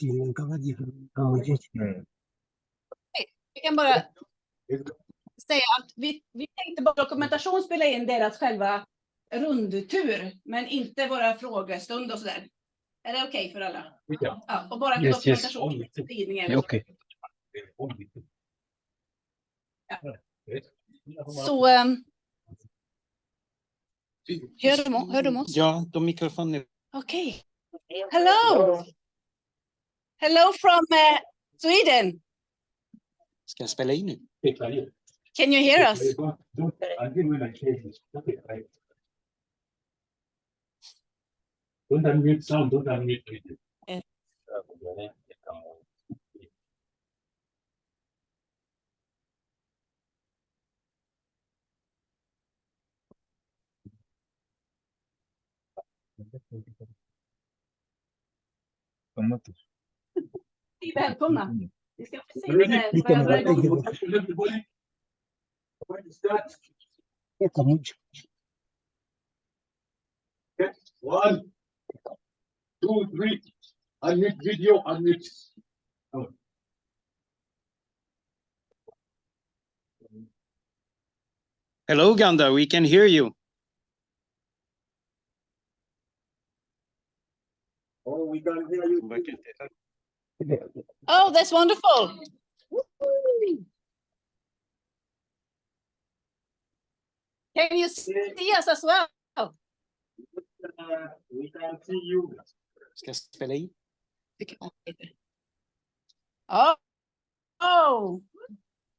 Vi kan bara säga att vi tänkte bara dokumentation spela in deras själva rundtur, men inte våra frågestund och sådär. Är det okej för alla? Ja, och bara för dokumentation. Ja, okej. Så hör de oss? Ja, de mikrofoner. Okej. Hello. Hello from Sweden. Ska jag spela in nu? Can you hear us? Don't unmute sound, don't unmute. Välkomna. Vi ska se One, two, three. Unmute video, unmute. Hello, Uganda, we can hear you. Oh, we can hear you. Oh, that's wonderful. Can you see us as well? We can see you. Ska jag spela in? Oh,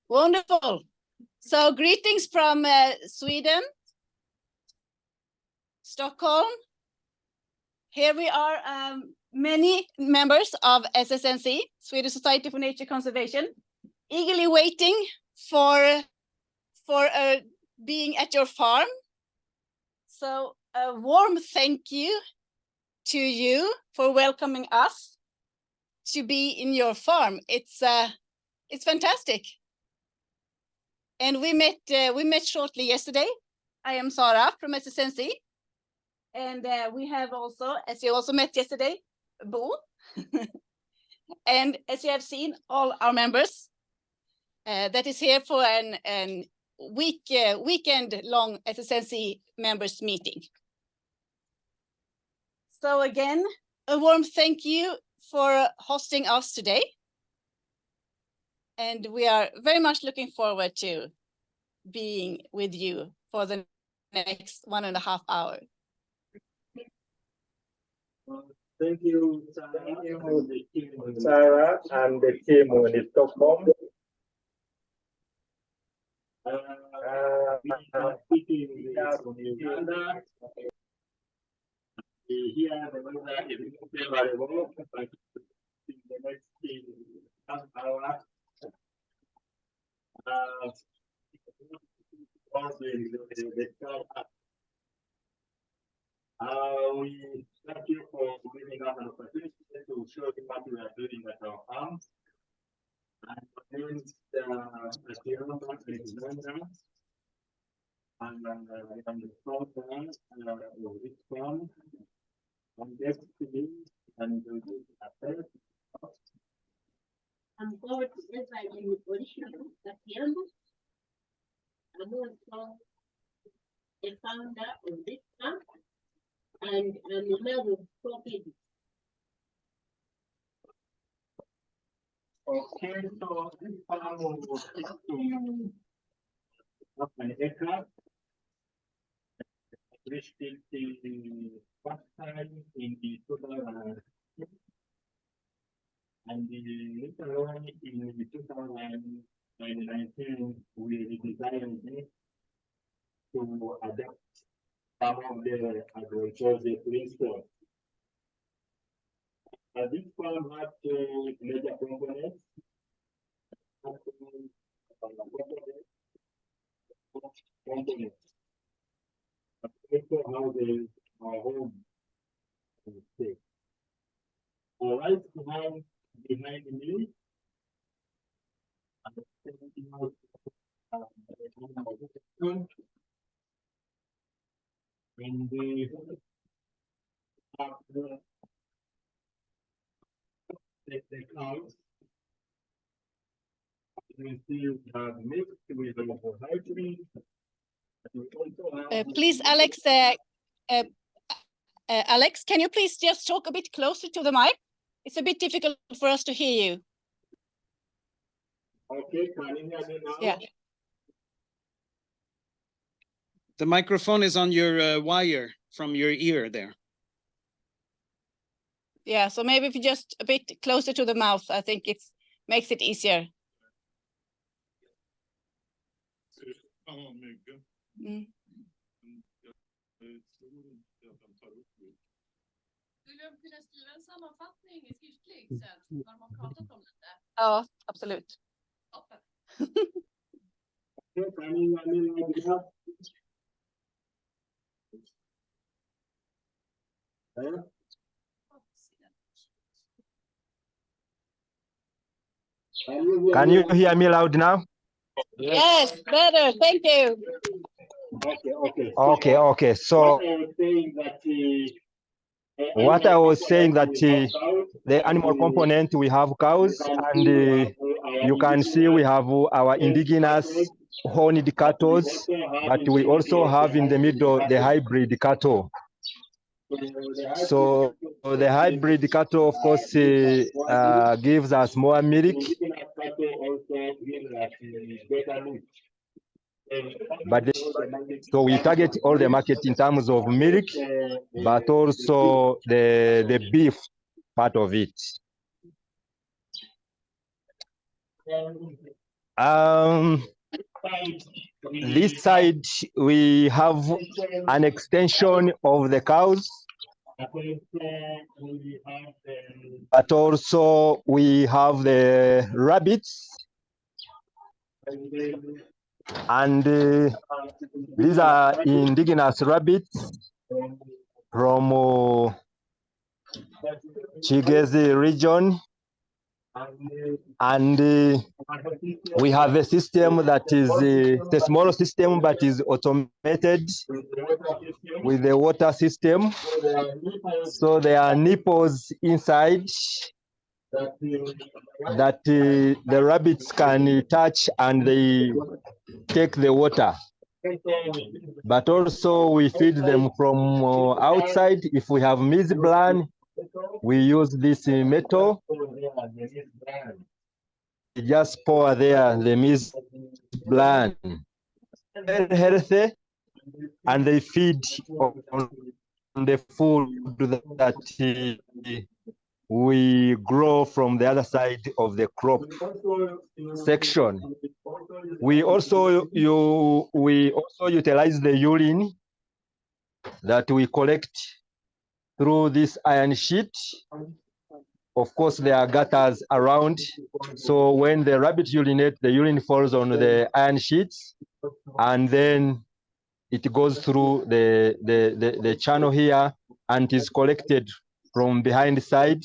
wonderful. So greetings from Sweden, Stockholm. Here we are, many members of SSNC, Swedish Society for Nature Conservation, eagerly waiting for being at your farm. So a warm thank you to you for welcoming us to be in your farm. It's fantastic. And we met shortly yesterday. I am Sara from SSNC. And we have also, as you also met yesterday, Bo. And as you have seen, all our members that is here for an weekend-long SSNC members meeting. So again, a warm thank you for hosting us today. And we are very much looking forward to being with you for the next 1.5 hours. Thank you, Sarah and the team in Stockholm. Speaking from Uganda. Here, the weather is favorable, but in the next hour, we thank you for giving us an opportunity to show you what we are doing at our farms. And against the and on the front end of this farm, and yesterday, and we did a first. I'm going to invite in the original Katiambo. I'm also a founder of this farm, and I'm a member of Profit. Okay, so this farm will stick to up an acre. Reached it the first time in the 2000, and later on in the 2019 we designed it to adapt some of the agroecological principles. This farm had two major components. Components. Also how the home stay. Right behind me, and the the cows. You see, we have mixed with the hybrid. We also have Please, Alex, Alex, can you please just talk a bit closer to the mic? It's a bit difficult for us to hear you. Okay, can you hear me now? Yeah. The microphone is on your wire from your ear there. Yeah, so maybe if you just a bit closer to the mouth, I think it makes it easier. Mm. Skulle de kunna skriva en sammanfattning skriftligt sen när de har pratat om det? Ja, absolut. Toppen. Okay, can you hear me now? Yeah? Can you hear me loud now? Yes, better. Thank you. Okay. So what I was saying that the animal component, we have cows, and you can see we have our indigenous horned cattle, but we also have in the middle the hybrid cattle. So the hybrid cattle, of course, gives us more milk. But so we target all the market in terms of milk, but also the beef part of it. This side we have an extension of the cows, but also we have the rabbits, and these are indigenous rabbits from Chigezi region, and we have a system that is a small system but is automated with the water system. So there are nipples inside that the rabbits can touch and they take the water. But also we feed them from outside. If we have maize bran, we use this metal. We just pour there the maize bran. Very healthy, and they feed on the food that we grow from the other side of the crop section. We also utilize the urine that we collect through this iron sheet. Of course, there are gutters around, so when the rabbit urinate, the urine falls on the iron sheets, and then it goes through the channel here and is collected from behind the side.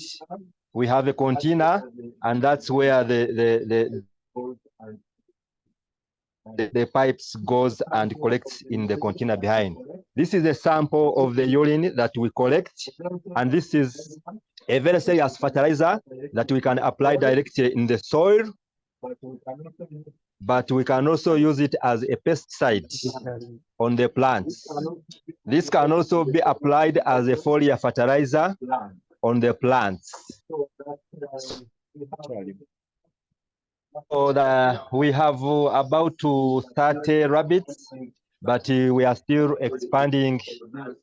We have a container, and that's where the pipes goes and collects in the container behind. This is a sample of the urine that we collect, and this is a very serious fertilizer that we can apply directly in the soil, but we can also use it as a pesticide on the plants. This can also be applied as a foliar fertilizer on the plants. So we have about 30 rabbits, but we are still expanding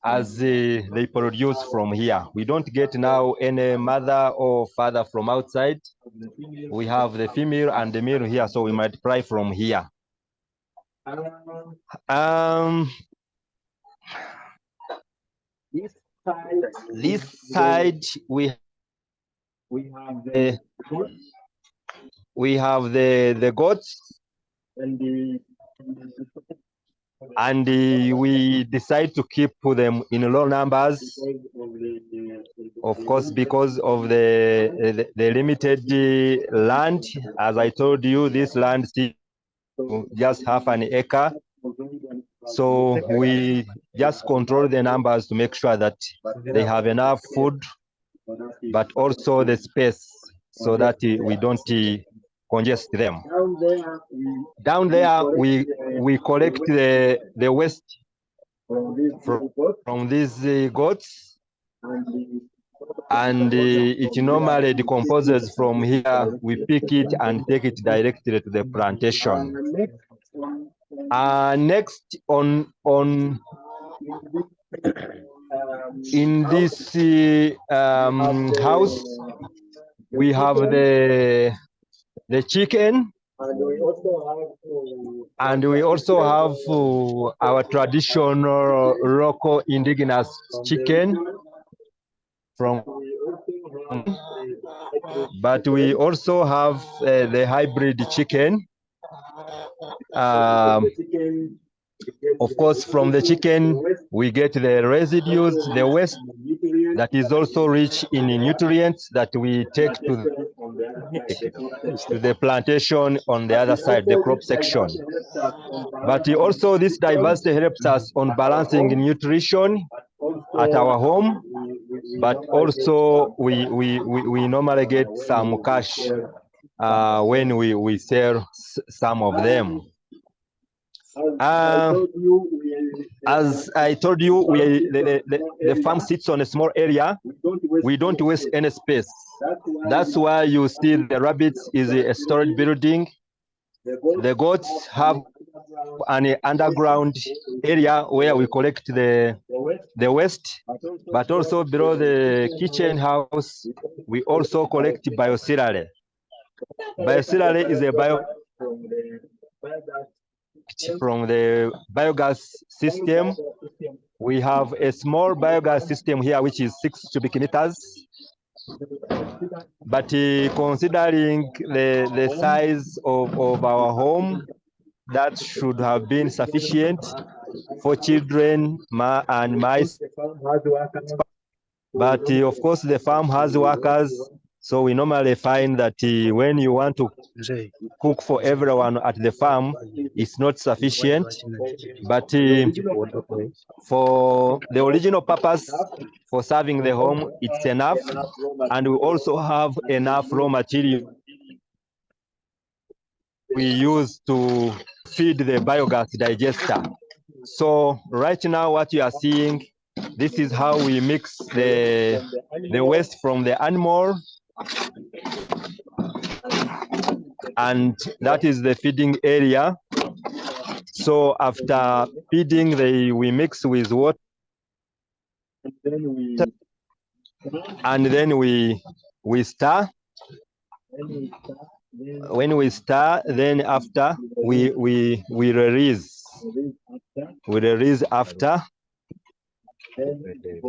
as they produce from here. We don't get now any mother or father from outside. We have the female and the male here, so we multiply from here. This side we have the goats, and we decide to keep them in low numbers, of course, because of the limited land. As I told you, this land is just half an acre, so we just control the numbers to make sure that they have enough food, but also the space. so that we don't congest them. Down there, We collect the waste from these goats, and it normally decomposes from here. We pick it and take it directly to the plantation. Next in this house, we have the chicken, and we also have our traditional local indigenous chicken but we also have the hybrid chicken. Of course, from the chicken, we get the residues, the waste that is also rich in nutrients that we take to the plantation on the other side, the crop section. But also this diversity helps us on balancing nutrition at our home, but also we normally get some cash when we sell some of them. As I told you, the farm sits on a small area. We don't waste any space. That's why you see the rabbits is a storage building. The goats have an underground area where we collect the waste, but also below the kitchen house, we also collect biocereal. Biocereal is a from the biogas system. We have a small biogas system here, which is 6 cubic meters. But considering the size of our home, that should have been sufficient for children and mice. But of course, the farm has workers. So we normally find that when you want to cook for everyone at the farm, it's not sufficient. But for the original purpose, for serving the home, it's enough. And we also have enough raw material we use to feed the biogas digester. So right now, what you are seeing, this is how we mix the waste from the animal, and that is the feeding area. So after feeding, we mix with water, and then we stir. When we stir, then after we release. We release after,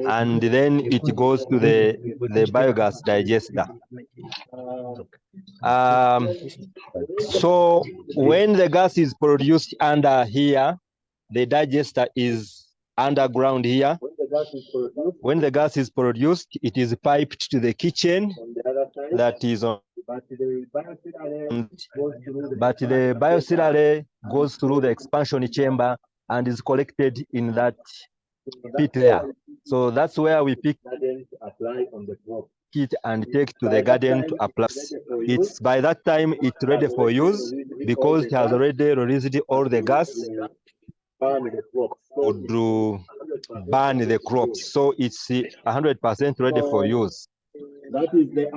and then it goes to the biogas digester. So when the gas is produced under here, the digester is underground here. When the gas is produced, it is piped to the kitchen that is on. But the biocereal goes through the expansion chamber and is collected in that pit there. So that's where we pick it and take to the garden to apply. It's by that time it's ready for use because it has already released all the gas to burn the crops. So it's 100% ready for use.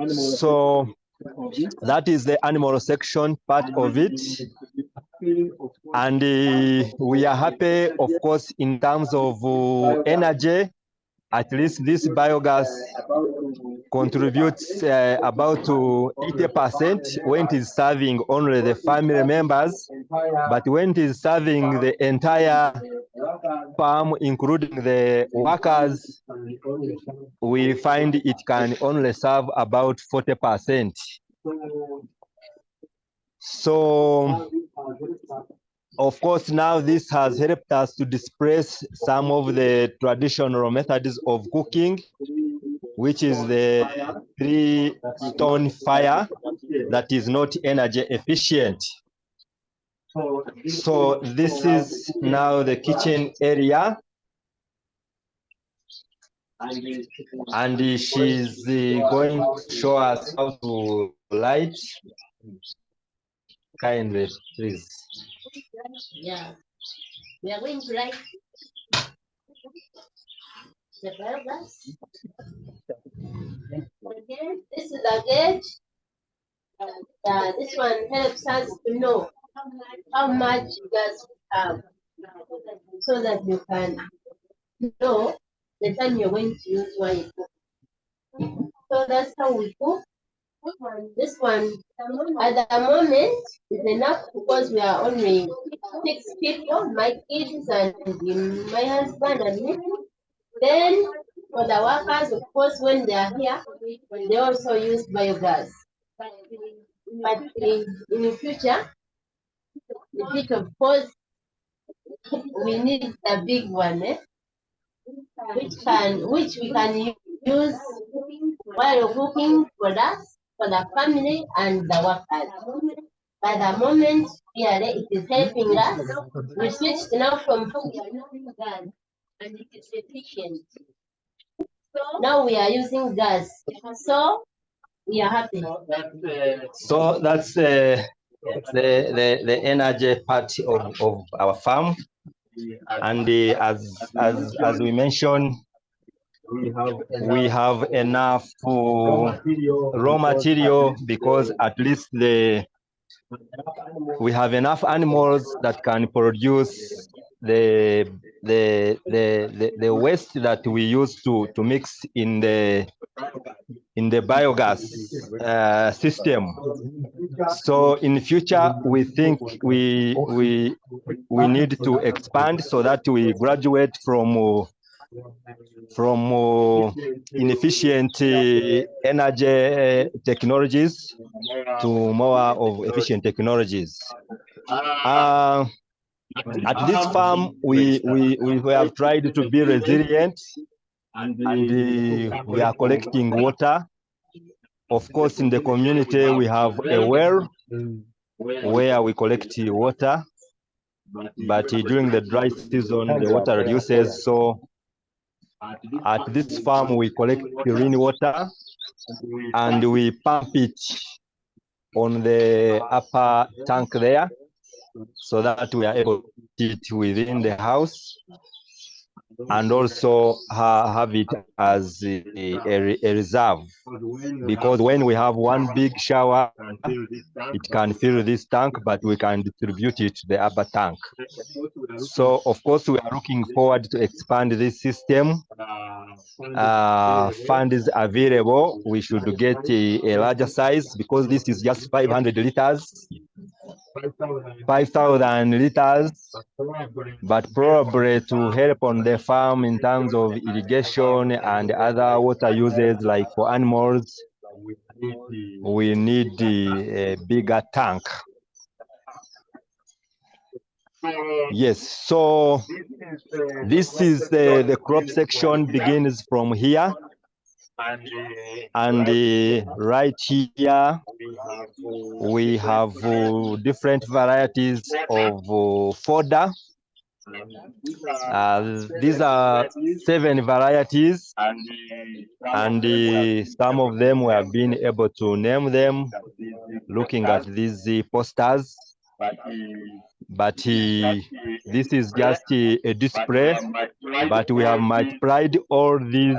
So that is the animal section part of it. And we are happy, of course, in terms of energy. At least this biogas contributes about 80% when it is serving only the family members, but when it is serving the entire farm, including the workers, we find it can only serve about 40%. So, of course, now this has helped us to displace some of the traditional methods of cooking, which is the 3-stone fire that is not energy efficient. So this is now the kitchen area. And she's going to show us how to light. Kindly, please. Yeah. We are going to light the biogas. Again, this is a gauge. This one helps us to know how much gas we have, so that you can know the time you're going to use while you cook. So that's how we cook. This one at the moment is enough because we are only 6 people, my kids and my husband and me. Then for the workers, of course, when they are here, they also use biogas. But in the future, of course, we need the big one, which we can use while cooking for us, for the family and the workers. By the moment it is helping us. We switched now from gas, and it is efficient. Now we are using gas, so we are happy. So that's the energy part of our farm. And as we mentioned, we have enough raw material because at least we have enough animals that can produce the waste that we use to mix in the biogas system. So in the future, we think we need to expand so that we graduate from inefficient energy technologies to more of efficient technologies. At this farm, we have tried to be resilient, and we are collecting water. Of course, in the community, we have a well where we collect water, but during the dry season, the water reduces. So at this farm, we collect rainwater and we pump it on the upper tank there, so that we are able to put it within the house and also have it as a reserve. Because when we have one big shower, it can fill this tank, but we can distribute it to the upper tank. So of course, we are looking forward to expand this system. Fund is available. We should get a larger size because this is just 500 liters. 5,000 liters, but probably to help on the farm in terms of irrigation and other water uses like for animals, we need a bigger tank. Yes, so this is the crop section begins from here. And right here, we have different varieties of fodder. These are 7 varieties, and some of them we have been able to name them looking at these posters. But this is just a display, but we have multiplied all these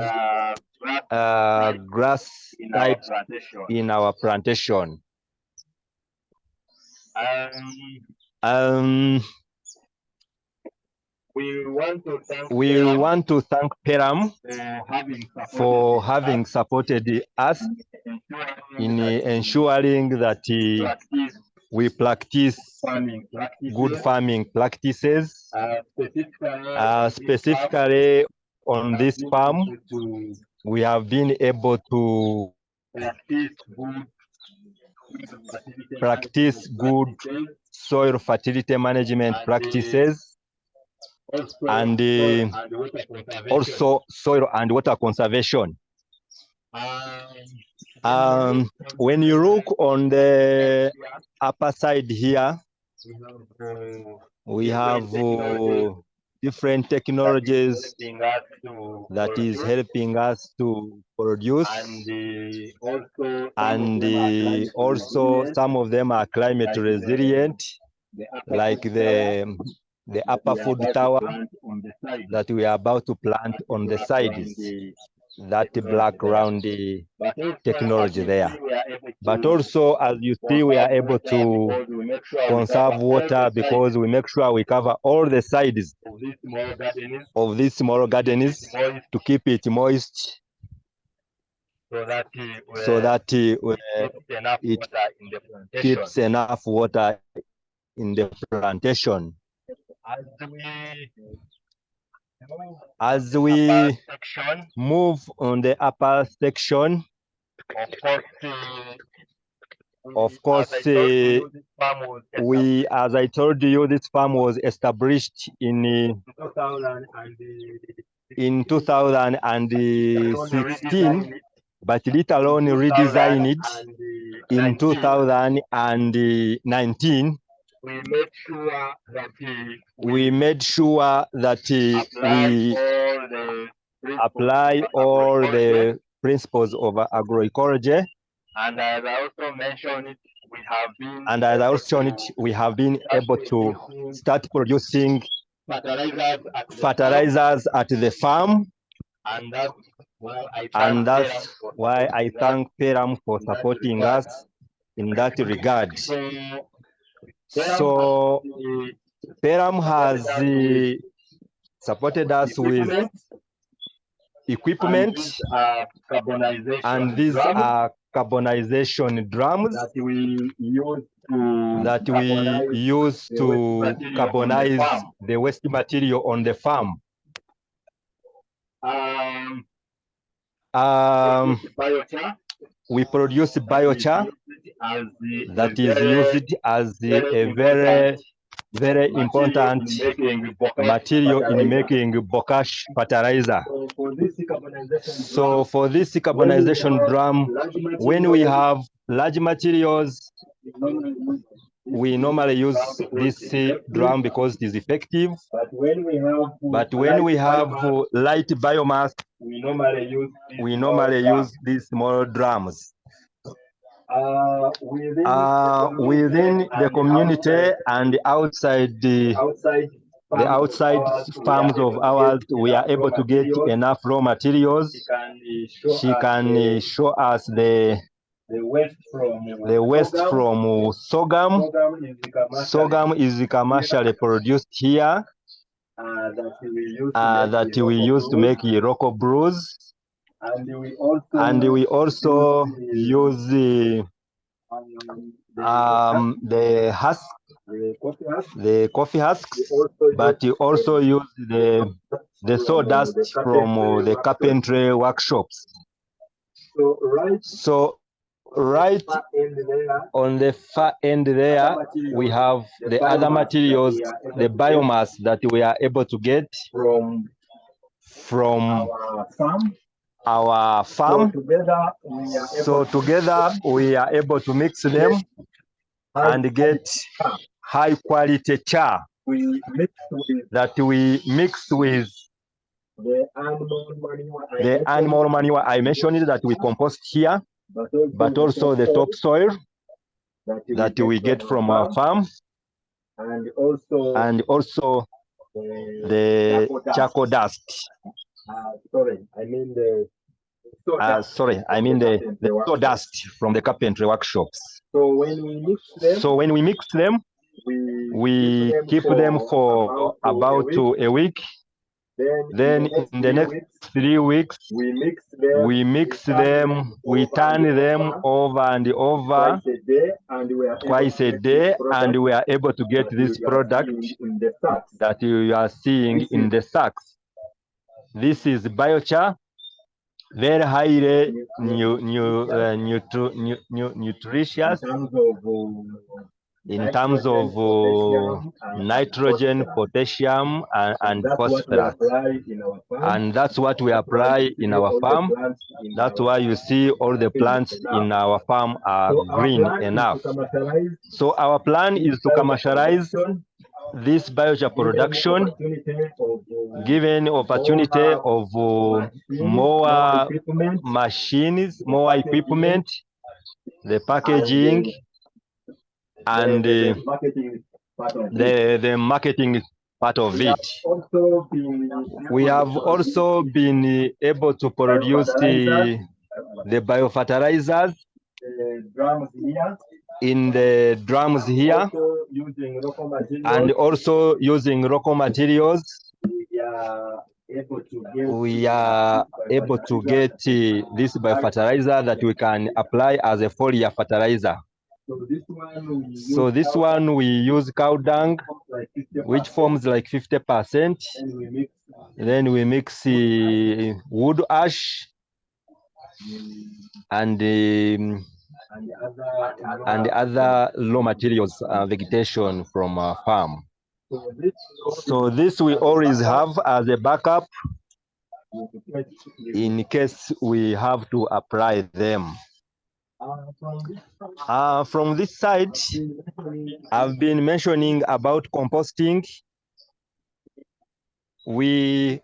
grass types in our plantation. We want to thank PELUM for having supported us in ensuring that we practice good farming practices. Specifically on this farm, we have been able to practice good soil fertility management practices, and also soil and water conservation. When you look on the upper side here, we have different technologies helping us to that is produce, helping us to produce, and also some of them are climate like resilient, the like the upper food tower that we are about to plant on the sides, that black roundy technology there. But also, as you see, we are able to conserve water because we make sure we cover all the sides of these small gardens to keep it moist, so that it keeps enough water in the plantation. As we move on the upper section, of course, as I told you, this farm was established in 2016, but later on redesigned in 2019. We made sure that we apply all the principles of agroecology. And as I also mentioned, we have been able to start producing fertilizers at the farm. And that's why I thank PELUM for supporting us in that regard. So PELUM has supported us with equipment, and these are carbonization drums that we use to carbonize the waste material on the farm. We produce biochar that is used as a very, very important material in making bokash fertilizer. So for this carbonization drum, when we have large materials, we normally use this drum because it is effective. But when we have light biomass, we normally use these small drums. Within the community and outside the outside farms of ours, we are able to get enough raw materials. She can show us the waste from sorghum. Sorghum is commercially produced here, that we use to make local brews. And we also use the husk, the coffee husks, but you also use the sawdust from the carpentry workshops. So right on the far end there, we have the other materials, the biomass that we are able to get from our farm. So together we are able to mix them and get high quality char that we mix with the animal manure I mentioned that we compost here, but also the topsoil that we get from our farm, and also the charcoal dust. I mean the sawdust from the carpentry workshops. So when we mix them, we keep them for about a week. Then in the next 3 weeks, we mix them, we turn them over and over twice a day, and we are able to get this product that you are seeing in the sacks. This is biochar, very highly nutritious in terms of nitrogen, potassium, and phosphorus. And that's what we apply in our farm. That's why you see all the plants in our farm are green enough. So our plan is to commercialize this biochar production, given opportunity of more machines, more equipment, the packaging, and the marketing part of it. We have also been able to produce the biofertilizers in the drums here, and also using local materials. We are able to get this biofertilizer that we can apply as a foliar fertilizer. So this one we use cow dung, which forms like 50%. Then we mix wood ash and other raw materials, vegetation from our farm. So this we always have as a backup in case we have to apply them. From this side, I've been mentioning about composting. We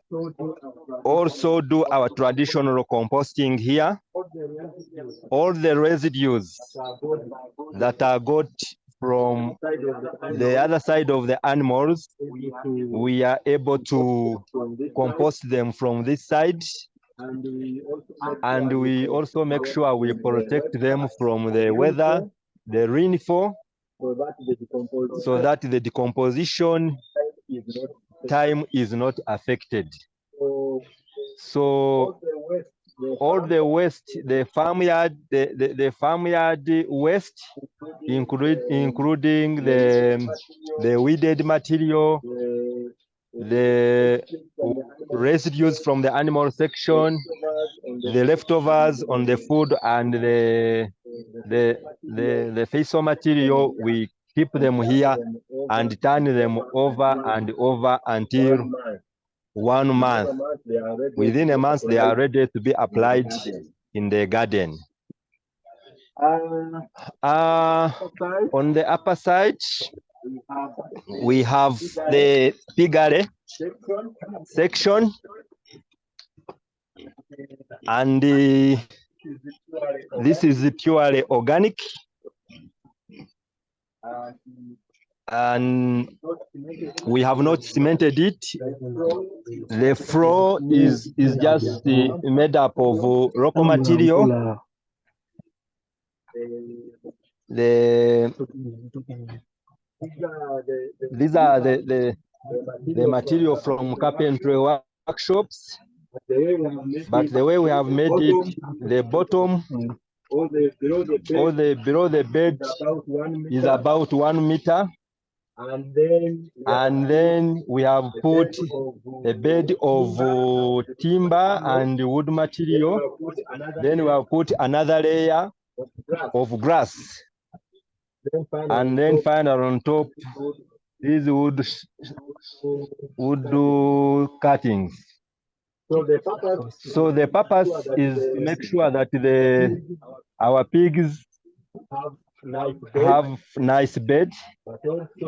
also do our traditional composting here. All the residues that are got from the other side of the animals, we are able to compost them from this side. And we also make sure we protect them from the weather, the rainfall, so that the decomposition time is not affected. So all the waste, the farmyard waste, including the weeded material, the residues from the animal section, the leftovers on the food, and the facial material, we keep them here and turn them over and over until 1 month. Within a month, they are ready to be applied in the garden. On the upper side, we have the piggery section, and this is purely organic, and we have not cemented it. The floor is just made up of local material. These are the material from carpentry workshops, but the way we have made it, the bottom, or below the bed is about 1 meter, and then we have put a bed of timber and wood material. Then we have put another layer of grass, and then final on top these wood cuttings. So the purpose is to make sure that our pigs have nice bed,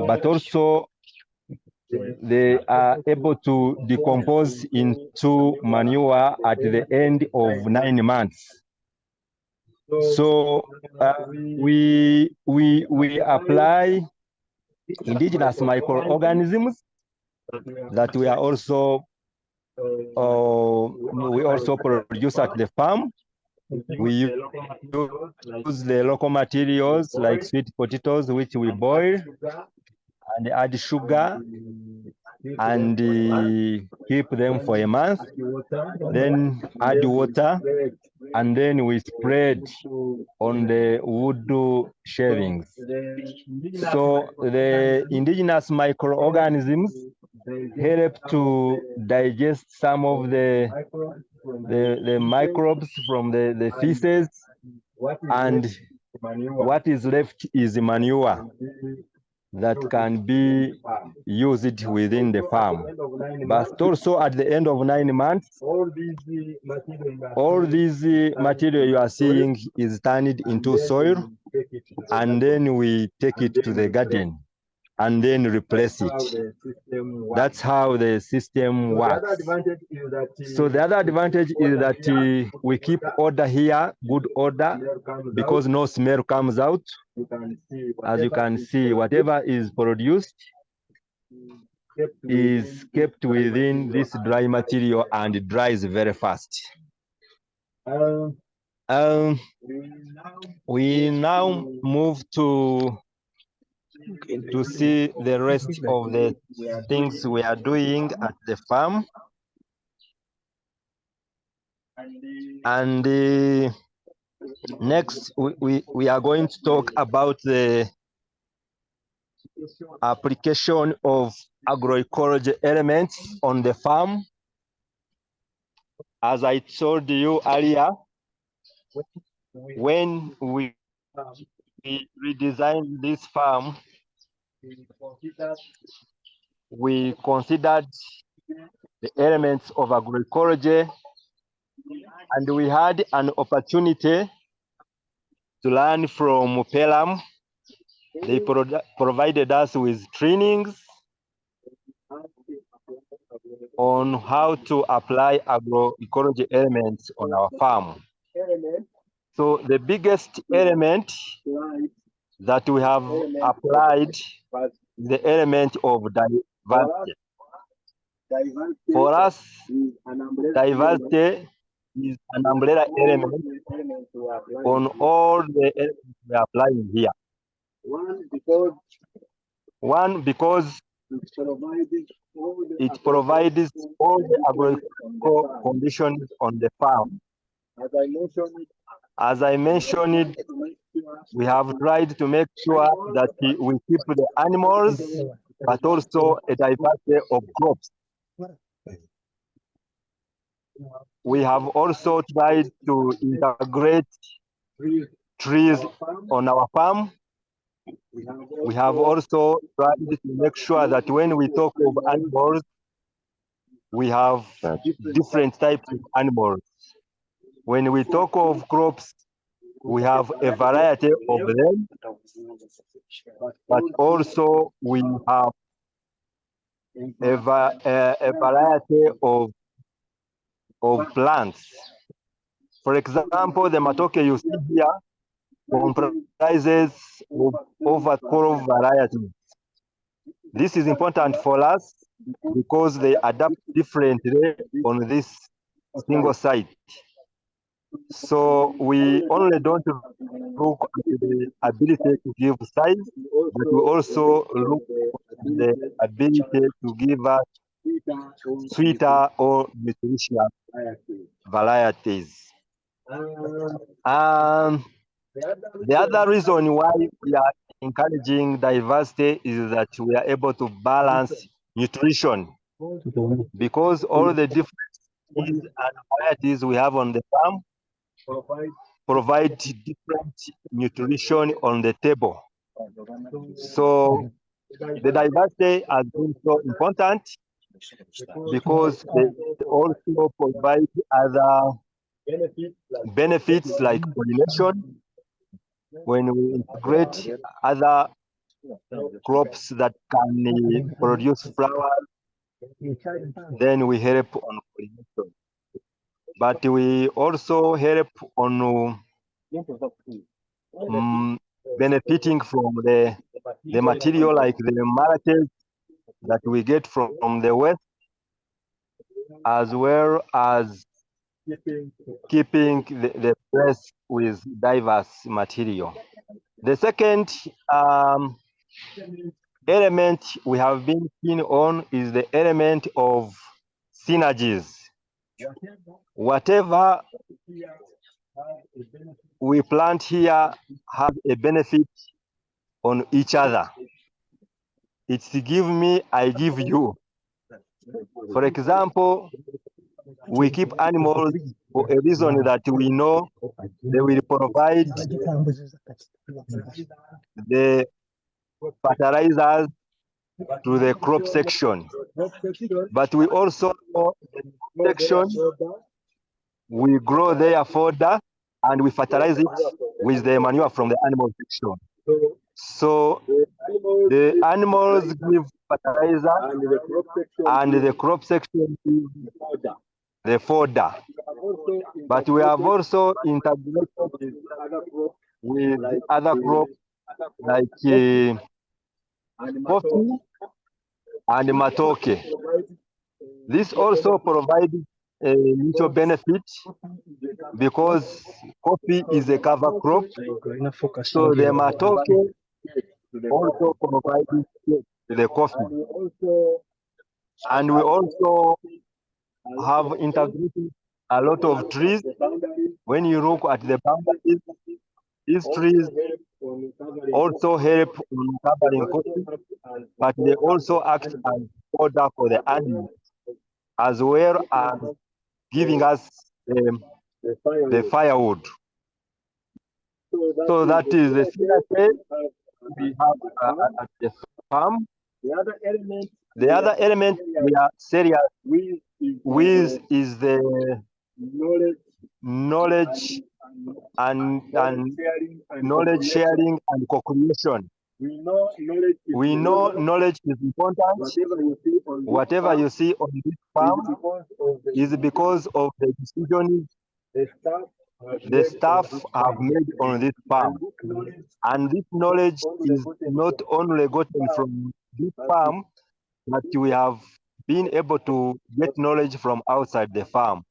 but also they are able to decompose into manure at the end of 9 months. So we apply indigenous microorganisms that we also produce at the farm. We use the local materials like sweet potatoes, which we boil and add sugar and keep them for a month, then add water, and then we spread on the wood shavings. So the indigenous microorganisms help to digest some of the microbes from the feces, and what is left is manure that can be used within the farm. But also at the end of 9 months, all these material you are seeing is turned into soil, and then we take it to the garden. and then replace it. That's how the system works. So the other advantage is that we keep order here, good order, because no smell comes out. As you can see, whatever is produced is kept within this dry material and dries very fast. We now move to see the rest of the things we are doing at the farm. And next, we are going to talk about the application of agroecology elements on the farm. As I told you earlier, when we redesigned this farm, we considered the elements of agroecology, and we had an opportunity to learn from PELUM. They provided us with trainings on how to apply agroecology elements on our farm. So the biggest element that we have applied is the element of diversity. For us, diversity is an umbrella element on all the elements we are applying here. One, because it provides all the agroecological conditions on the farm. As I mentioned, we have tried to make sure that we keep the animals, but also a diversity of crops. We have also tried to integrate trees on our farm. We have also tried to make sure that when we talk of animals, we have different types of animals. When we talk of crops, we have a variety of them, but also we have a variety of plants. For example, the matoke you see here comprises of over 12 varieties. This is important for us because they adapt differently on this single site. So we only don't look at the ability to give size, but we also look at the ability to give us sweeter or nutritious varieties. The other reason why we are encouraging diversity is that we are able to balance nutrition, because all the different species and varieties we have on the farm provide different nutrition on the table. So the diversity has been so important because they also provide other benefits like pollination. When we integrate other crops that can produce flowers, then we help on pollination. But we also help on benefiting from the material like the molecules that we get from the west, as well as keeping the place with diverse material. The second element we have been keen on is the element of synergies. Whatever we plant here has a benefit on each other. It's give me, I give you. For example, we keep animals for a reason that we know they will provide the fertilizers to the crop section. But we also know the section, we grow their fodder and we fertilize it with the manure from the animal section. So The animals give fertilizer, and the crop section is the fodder. But we have also integrated with other crops like coffee and matoke. This also provides a mutual benefit because coffee is a cover crop, so the matoke also provides the coffee. And we also have integrated a lot of trees. When you look at the boundaries, these trees also help in covering coffee, but they also act as fodder for the animals, as well as giving us the firewood. So that is the synergy we have at the farm. The other element we are serious with is the knowledge and knowledge sharing and co-creation. We know knowledge is important. Whatever you see on this farm is because of the decisions the staff have made on this farm. And this knowledge is not only gotten from this farm, but we have been able to get knowledge from outside the farm.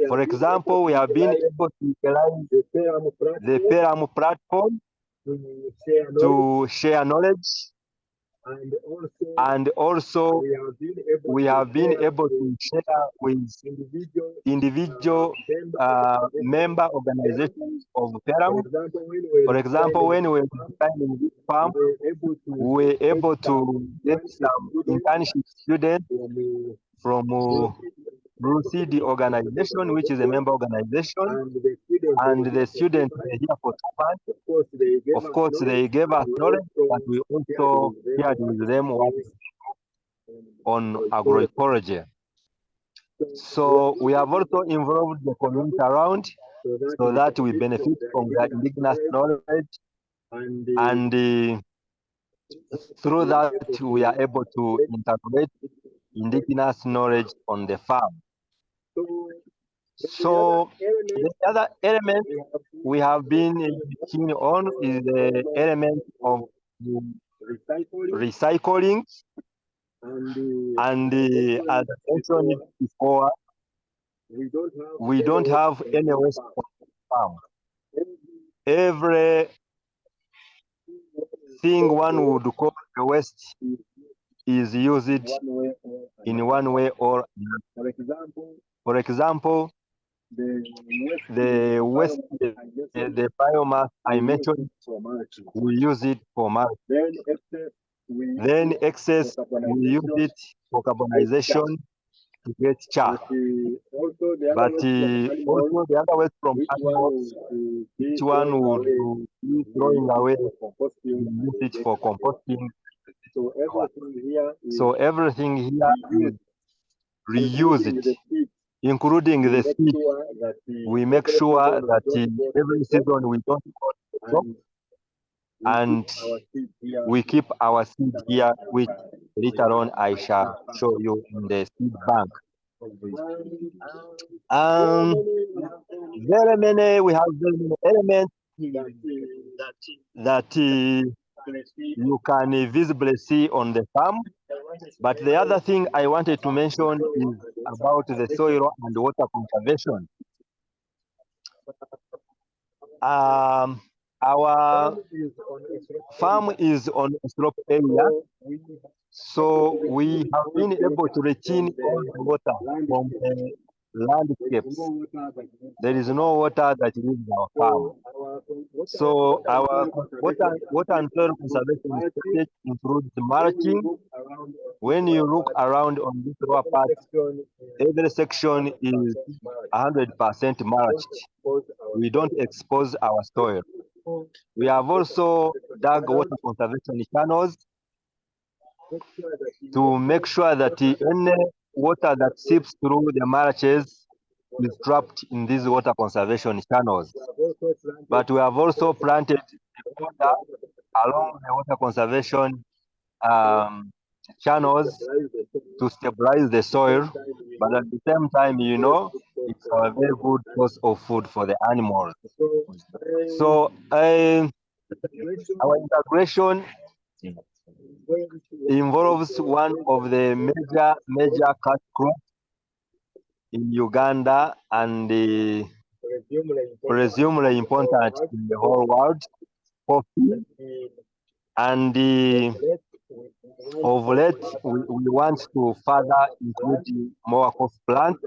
For example, we have been able to utilize the PELUM platform to share knowledge, and also we have been able to share with individual member organizations of PELUM. For example, when we were designing this farm, we were able to get some internship students from the organization, which is a member organization, and the students were here for 2 months. Of course, they gave us knowledge, but we also shared with them what on agroecology. So we have also involved the community around so that we benefit from their indigenous knowledge, and through that we are able to integrate indigenous knowledge on the farm. So the other element we have been keen on is the element of recycling. And as I mentioned before, we don't have any waste on the farm. Every thing one would call a waste is used in one way or another. For example, the waste, the biomass I mentioned, we use it for mulch. Then excess, we use it for carbonization to get char. But also the other waste from animals, each one would be throwing away, we use it for composting. So everything here is reused, including the seed. We make sure that every season we don't stop, and we keep our seed here, which later on I shall show you in the seed bank. Very many, we have very many elements that you can visibly see on the farm. But the other thing I wanted to mention is about the soil and water conservation. Our farm is on a slope area, so we have been able to retain all the water from the landscapes. There is no water that leaves our farm. So our water and soil conservation strategy includes mulching. When you look around on this lower part, every section is 100% mulched. We don't expose our soil. We have also dug water conservation channels to make sure that any water that seeps through the mulches is trapped in these water conservation channels. But we have also planted a border along the water conservation channels to stabilize the soil, but at the same time, you know, it's a very good source of food for the animals. So our integration involves one of the major cash crops in Uganda and presumably important in the whole world, coffee. And of late, we want to further include more coffee plants.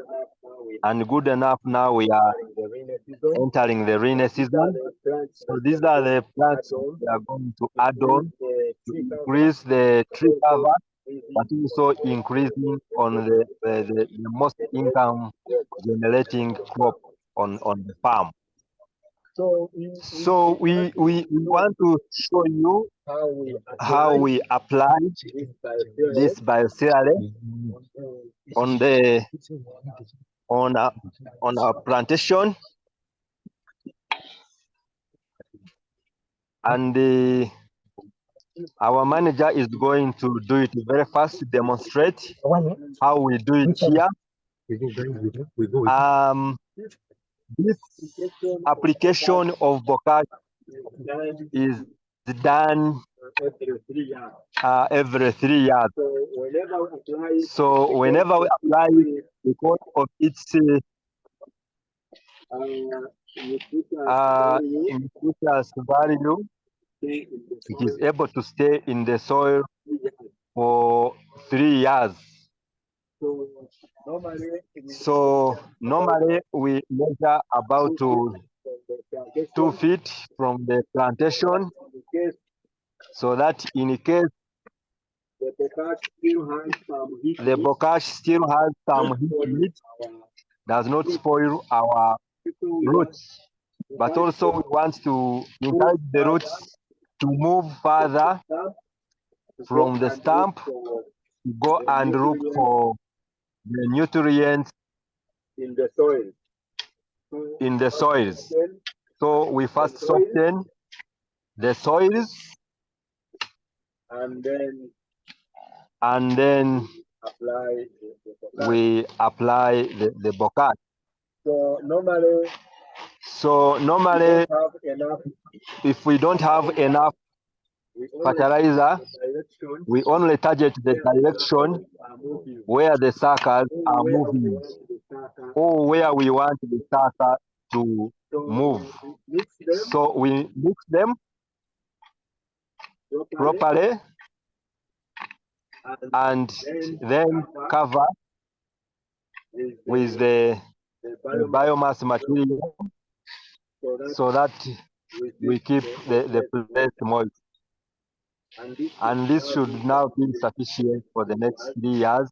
And good enough, now we are entering the rainy season. So these are the plants we are going to add on to increase the tree cover, but also increasing on the most income generating crop on the farm. So we want to show you how we apply this biocereal on our plantation, and our manager is going to do it very fast to demonstrate how we do it here. This application of bocage is done every 3 years. So whenever we apply, because of its nutritious value, it is able to stay in the soil for 3 years. So normally we measure about 2 feet from the plantation, so that in case the bocage still has some heat in it, does not spoil our roots. But also we want to encourage the roots to move further from the stump to go and look for the nutrients in the soils. So we first soften the soils, and then we apply the bocage. So normally, if we don't have enough fertilizer, we only target the direction where the suckers are moving, or where we want the sucker to move. So we mix them properly and then cover with the biomass material, so that we keep the place moist. And this should now be sufficient for the next 3 years,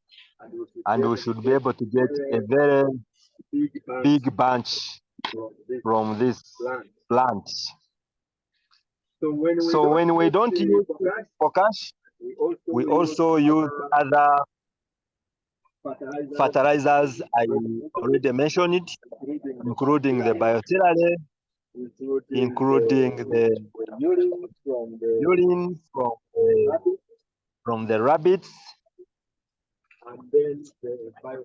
and we should be able to get a very big bunch from this plant. So when we don't use bocage, we also use other fertilizers. I already mentioned it, including the biocereal, including the urine from the rabbits,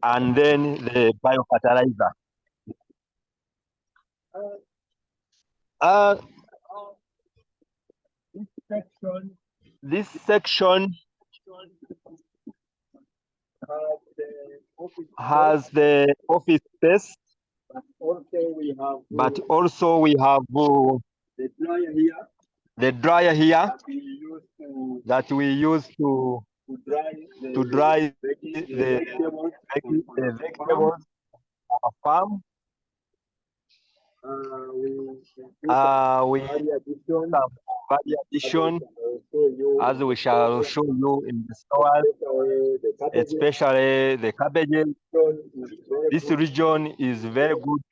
and then the biofertilizer. This section has the office space, but also we have the dryer here that we use to dry the vegetables on a farm. We some value addition, as we shall show you in the store, especially the cabbages. This region is very good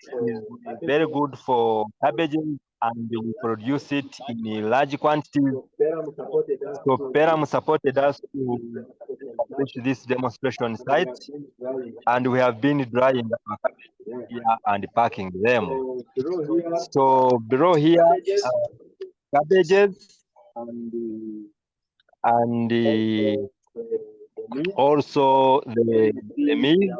for cabbages, and we produce it in large quantities. So PELUM supported us to establish this demonstration site, and we have been drying our cabbages here and packing them. So below here, cabbages, and also the meal.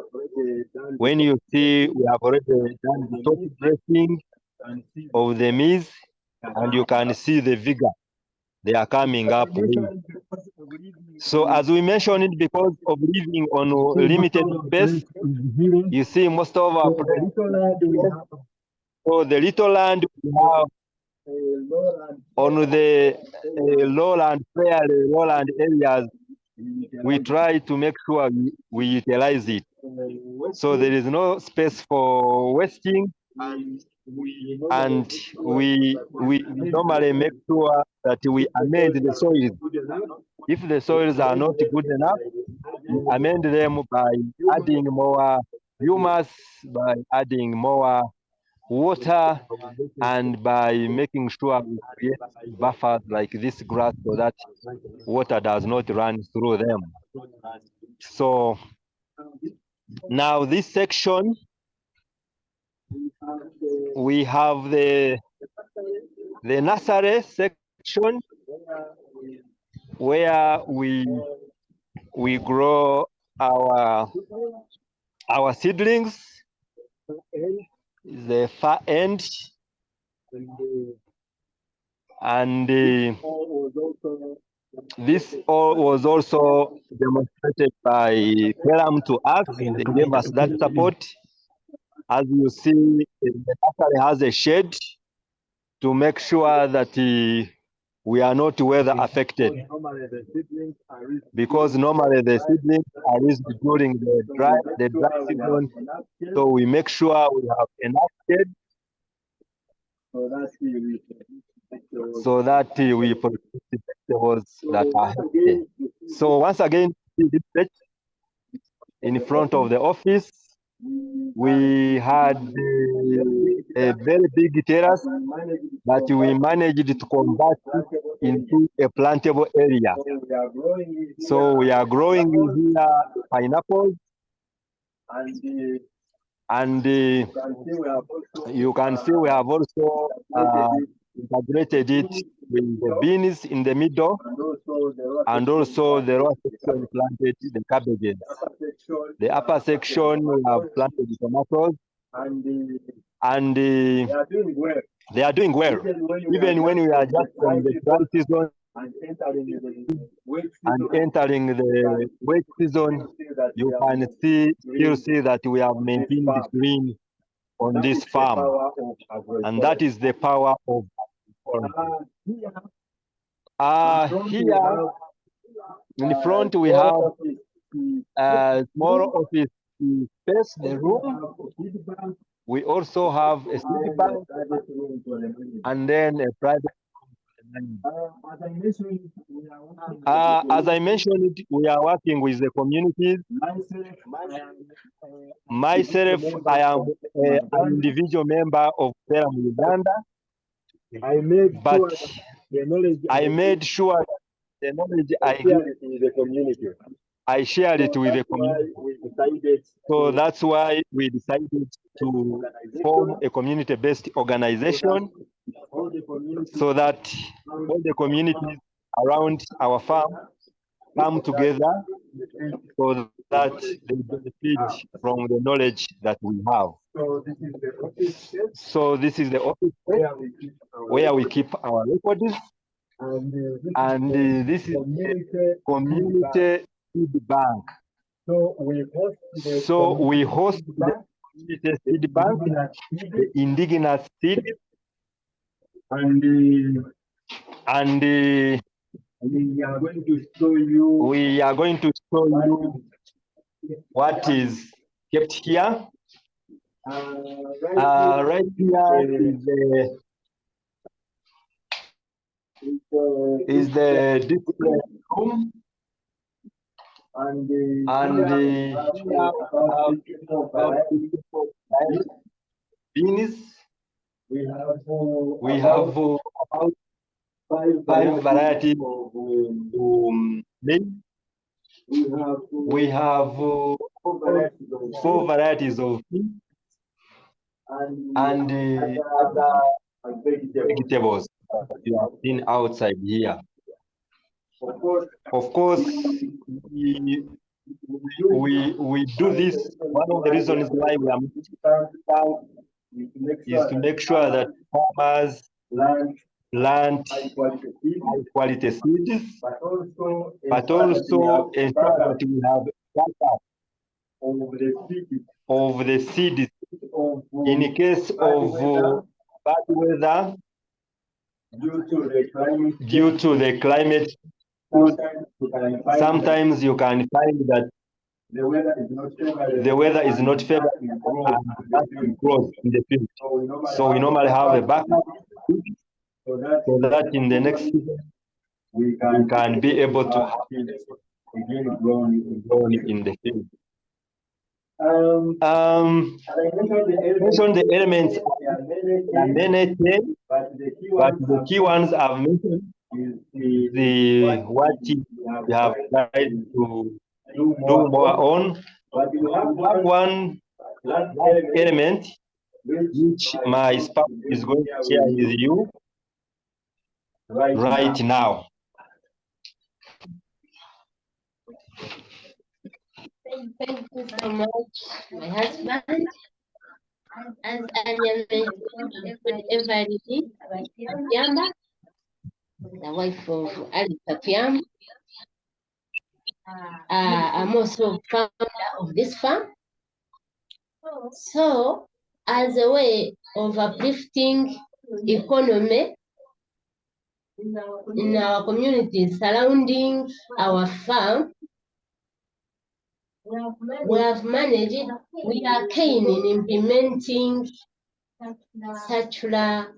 When you see, we have already done the top dressing of the maize, and you can see the vigor they are coming up with. So as we mentioned it, because of living on limited space, you see most of our so the little land we have on the lowland, fairly lowland areas, we try to make sure we utilize it. So there is no space for wasting, and we normally make sure that we amend the soils. If the soils are not good enough, we amend them by adding more humus, by adding more water, and by making sure we create buffers like this grass so that water does not run through them. So now this section, we have the nursery section where we grow our seedlings. The far end, and this all was also demonstrated by PELUM to us. They gave us that support. As you see, the nursery has a shade to make sure that we are not weather affected, because normally the seedlings are raised during the dry season. So we make sure we have enough shade so that we protect the vegetables that are healthy. So once again, this page in front of the office, we had a very big terrace that we managed to convert into a plantable area. So we are growing here pineapples, and you can see we have also integrated it with the beans in the middle, and also the lower section planted the cabbages. The upper section we have planted the tomatoes, and they are doing well. Even when we are just from the dry season and entering the wet season, you can still see that we have maintained the green on this farm, and that is the power of here in front we have a small office space, the room. We also have a seed bank and then a private. As I mentioned, we are working with the communities. Myself, I am an individual member of PELUM Uganda, but I made sure that the knowledge I get I shared it with the community. So that's why we decided to form a community-based organization so that all the communities around our farm come together so that they benefit from the knowledge that we have. So this is the office where we keep our records, and this is the community seed bank. So we host the community seed bank, the indigenous seed, and we are going to show you what is kept here. Right here is the display room, and here beans. We have about 5 varieties of maize. We have 4 varieties of peas and other vegetables. that you have seen outside here. Of course, we do this. One of the reasons why we are is to make sure that farmers plant high quality seeds, but also ensure that we have backup of the seeds in case of bad weather due to the climate. Sometimes you can find that the weather is not favorable and grows in the field. So we normally have a backup so that in the next season we can be able to have again grown in the field. I mentioned the elements, there are many things, but the key ones I've mentioned is what we have tried to do more on. But you have one element which my spouse is going to share with you right now. Thank you so much, my husband. As I mentioned, everybody, Yamba, the wife of Ali Papiam. I'm also founder of this farm. So, as a way of uplifting economy in our communities surrounding our farm, we have managed, we are keen in implementing circular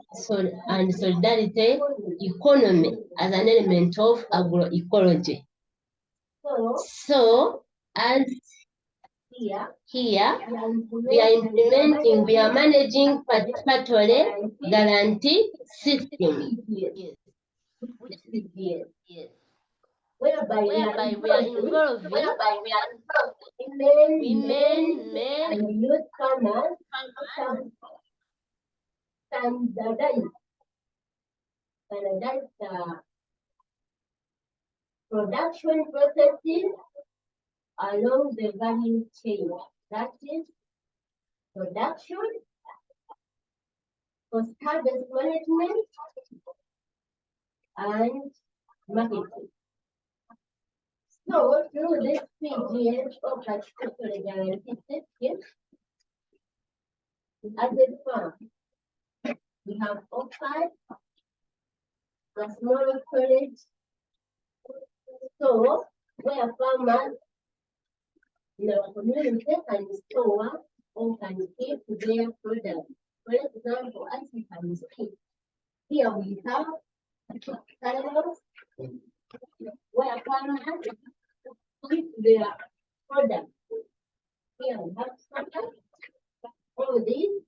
and solidarity economy as an element of agroecology. So, as here, we are implementing, we are managing participatory guarantee system. Yes. Whereby we are involving women, men, and youth farmers standardize production processes along the value chain. That is production, post-harvest management, and marketing. So, through this PGS or participatory guarantee system, as a farm, we have offered a small storage store where farmers in our community can store or can keep their products. For example, as we can see, here we have silos where farmers keep their products. Here we have something. All these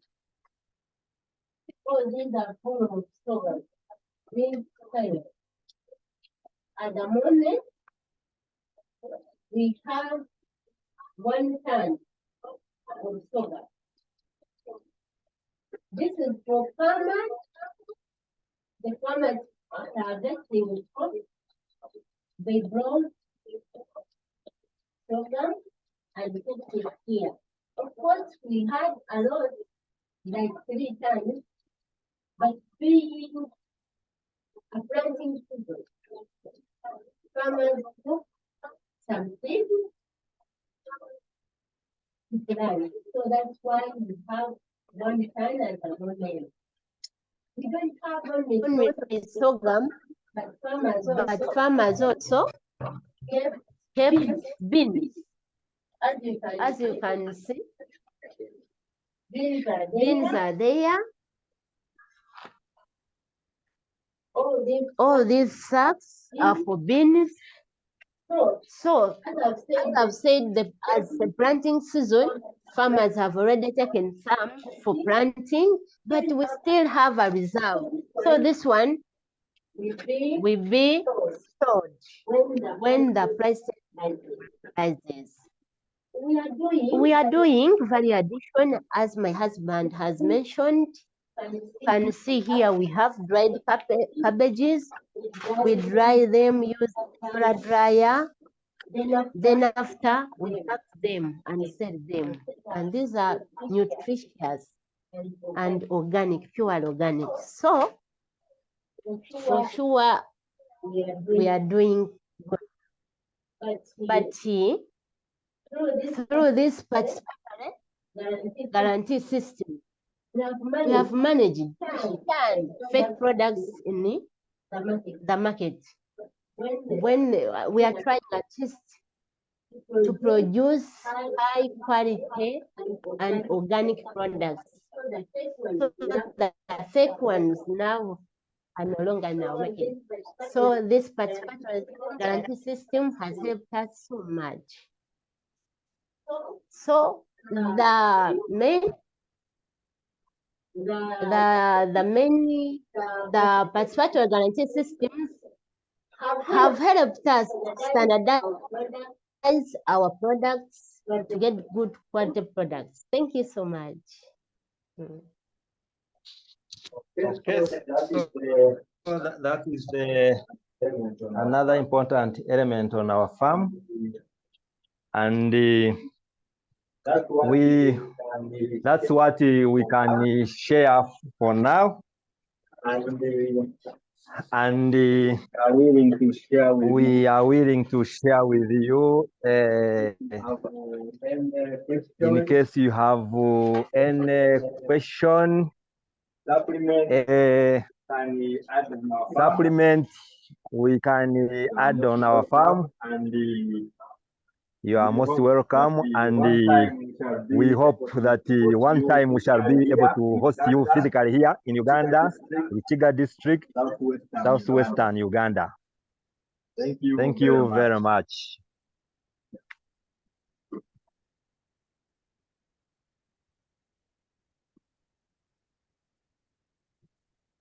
are full of stores. These silos. At the moment, we have 1 ton of sugar. This is for farmers. The farmers are harvesting crop. They grow sugar and put it here. Of course, we had a lot, like 3 tons, but being a planting season, farmers took some seeds to plant. So that's why we have 1 ton as a model. We don't have only sorghum, but farmers also kept beans. As you can see, beans are there. All these sacks are for beans. So, as I've said, as the planting season, farmers have already taken some for planting, but we still have a reserve. So this one will be stored when the price rises. We are doing value addition, as my husband has mentioned. can see here we have dried cabbages. We dry them, use solar dryer. Then after we pack them and sell them. And these are nutritious and organic, pure organic. So for sure we are doing good. But through this participatory guarantee system, we have managed to turn fake products in the market. When we are trying at least to produce high quality and organic products, so the fake ones now are no longer in our market. So this participatory guarantee system has helped us so much. So the participatory guarantee systems have helped us standardize our products to get good quality products. Thank you so much. Okay, so that is another important element on our farm, and that's what we can share for now. And we are willing to share with you in case you have any question, supplement we can add on our farm, and you are most welcome. And we hope that one time we shall be able to host you physically here in Uganda, Ruchiga district, southwestern Uganda. Thank you very much.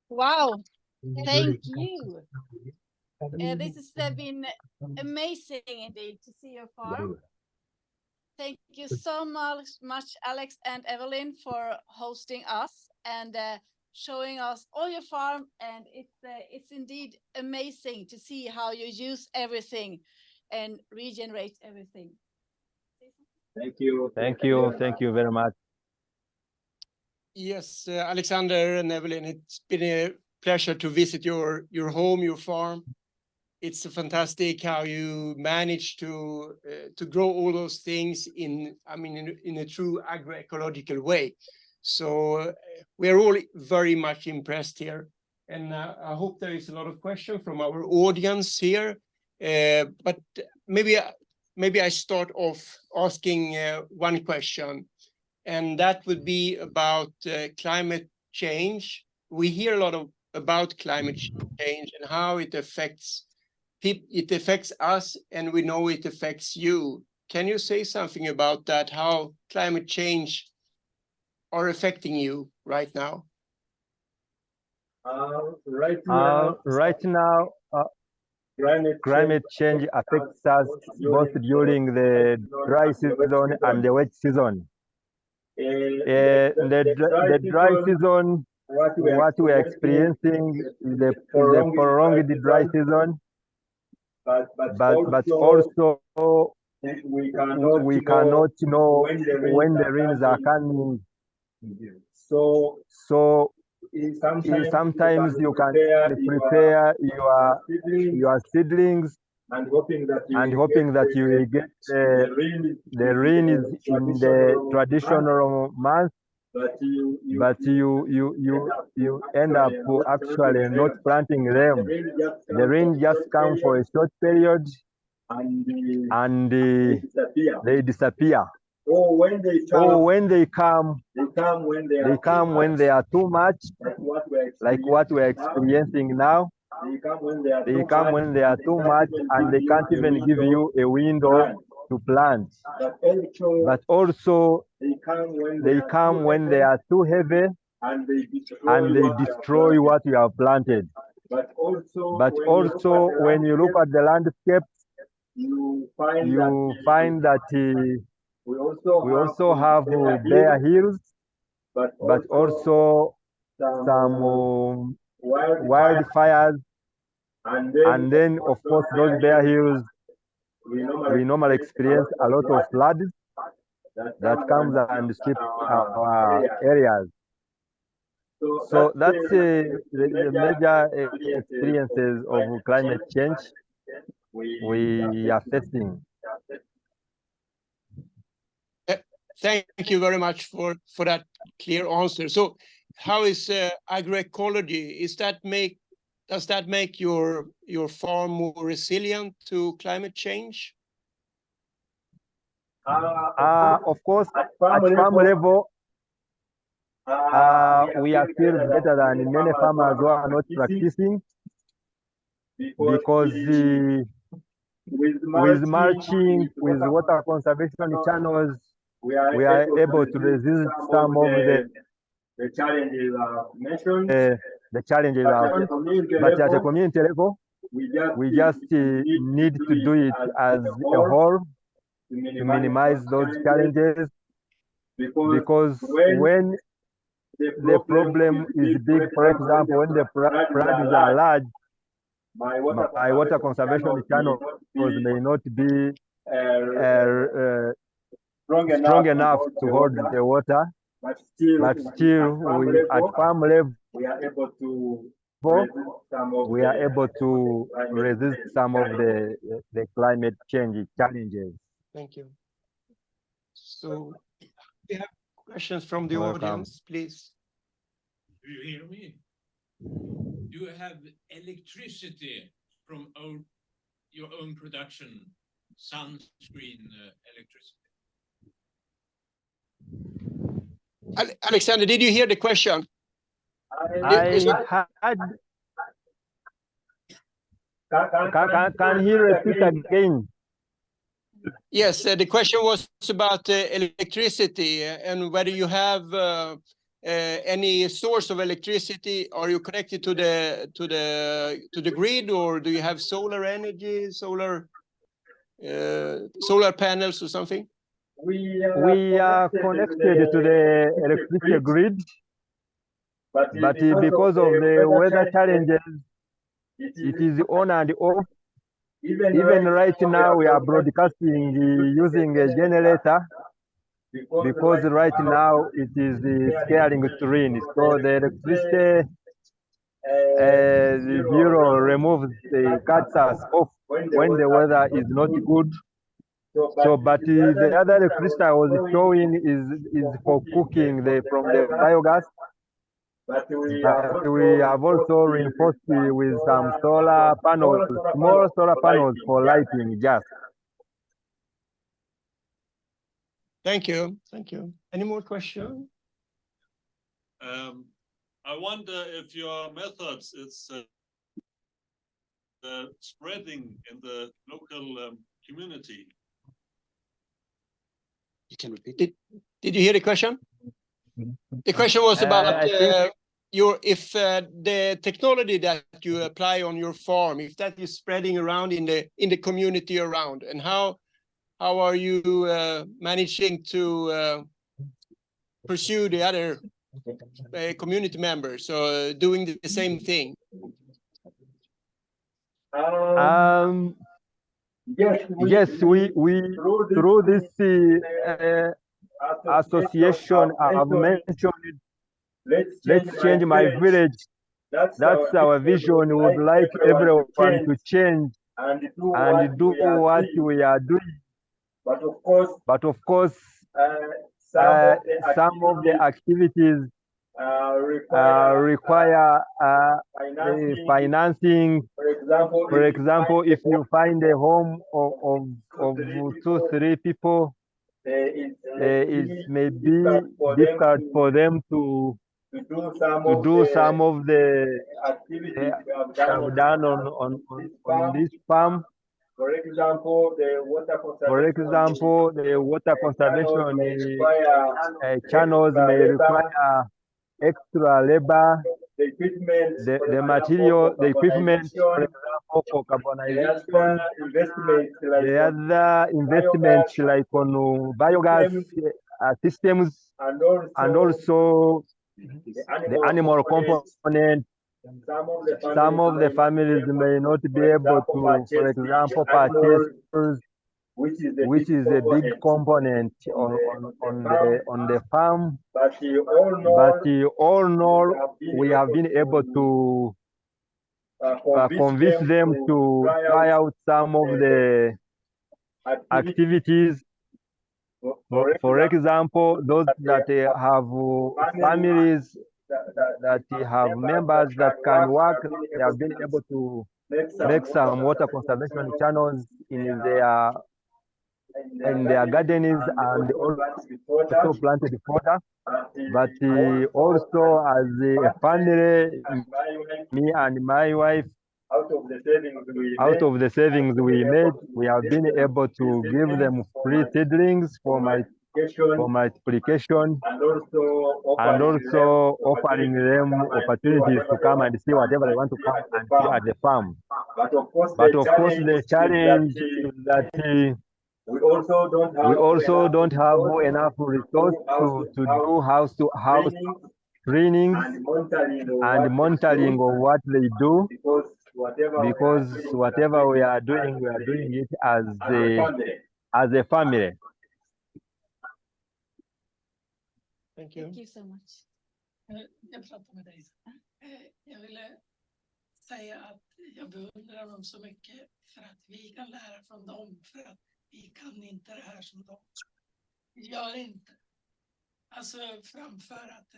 Wow, thank you. This has been amazing indeed to see your farm. Thank you so much, Alex and Evelyn, for hosting us and showing us all your farm. And it's indeed amazing to see how you use everything and regenerate everything. Thank you. Thank you. Thank you very much. Yes, Alexander and Evelyn, it's been a pleasure to visit your home, your farm. It's fantastic how you manage to grow all those things in a true agroecological way. So we're all very much impressed here, and I hope there is a lot of questions from our audience here. But maybe I start off asking one question. And that would be about climate change. We hear a lot about climate change and how it affects us, and we know it affects you. Can you say something about that? How climate change are affecting you right now? Right now, climate change affects us both during the dry season and the wet season. The dry season, what we are experiencing is the prolonged dry season, but also we cannot know when the rains are coming. So sometimes you can prepare your seedlings and hoping that you will get the rains in the traditional month, but you end up actually not planting them. The rain just comes for a short period and they disappear. Or when they come when they are too much, like what we're experiencing now. They come when they are too much and they can't even give you a window to plant. But also they come when they are too heavy and they destroy what you have planted. But also when you look at the landscape, you find that we also have bare hills, but also some wildfires, and then of course those bare hills we normally experience a lot of floods that comes and sweep our areas. So that's the major experiences of climate change we are facing. Thank you very much for that clear answer. So how is agroecology? Does that make your farm more resilient to climate change? Of course, at farm level, we are still better than many farmers who are not practicing, because with mulching, with water conservation channels, we are able to resist some of the challenges mentioned. But at a community level, we just need to do it as a whole to minimize those challenges, because when the problem is big, for example, when the floods are large, my water conservation channels may not be strong enough to hold the water, but still we, at farm level, we are able to resist some of the climate change challenges. Thank you. So we have questions from the Welcome. audience, please. Do you hear me? Do you have electricity from your own production, sunscreen electricity? Alexander, did you hear the question? Can he repeat again? Yes, the question was about electricity and whether you have any source of electricity. Are you connected to the grid, or do you have solar energy, solar panels or something? We are connected to the electricity grid, but because of the weather challenges, it is on and off. Even right now, we are broadcasting using a generator, because right now it is scaring to rain. So the electricity, the bureau removes the cuts us off when the weather is not good. So, but the other electricity I was showing is for cooking from the biogas. But we have also reinforced with some solar panels, small solar panels for lighting, just. Thank you. Thank you. Any more questions? I wonder if your methods is spreading in the local community. You can repeat. Did you hear the question? The question was about the technology that you apply on your farm, if that is spreading around in the community around, and how are you managing to pursue the other community members doing the same thing? Yes, we through this association I've mentioned, let's change my village. That's our vision. We would like everyone to change and do what we are doing. But of course, some of the activities require financing. For example, if you find a home of 2-3 people, it may be difficult for them to do some of the activities we have done on this farm. For example, the water conservation channels may require extra labor. The material, the equipment, for example, for carbonization. The other investments like on biogas systems, and also the animal component. Some of the families may not be able to, for example, purchase, which is a big component on the farm. But all in all, we have been able to convince them to try out some of the activities. For example, those that have families that have members that can work, they have been able to make some water conservation channels in their gardens and also planted fodder. But also as a family, me and my wife, out of the savings we made, we have been able to give them free seedlings for multiplication, and also offering them opportunities to come and see whatever they want to come and see at the farm. But of course, the challenge is that we also don't have enough resource to do house-to-house trainings and monitoring of what they do, because whatever we are doing it as a family. Thank you. Thank you so much. Jag pratar med dig. Jag ville säga att jag beundrar dem så mycket för att vi kan lära från dem, för att vi kan inte det här som de gör inte. Alltså framför att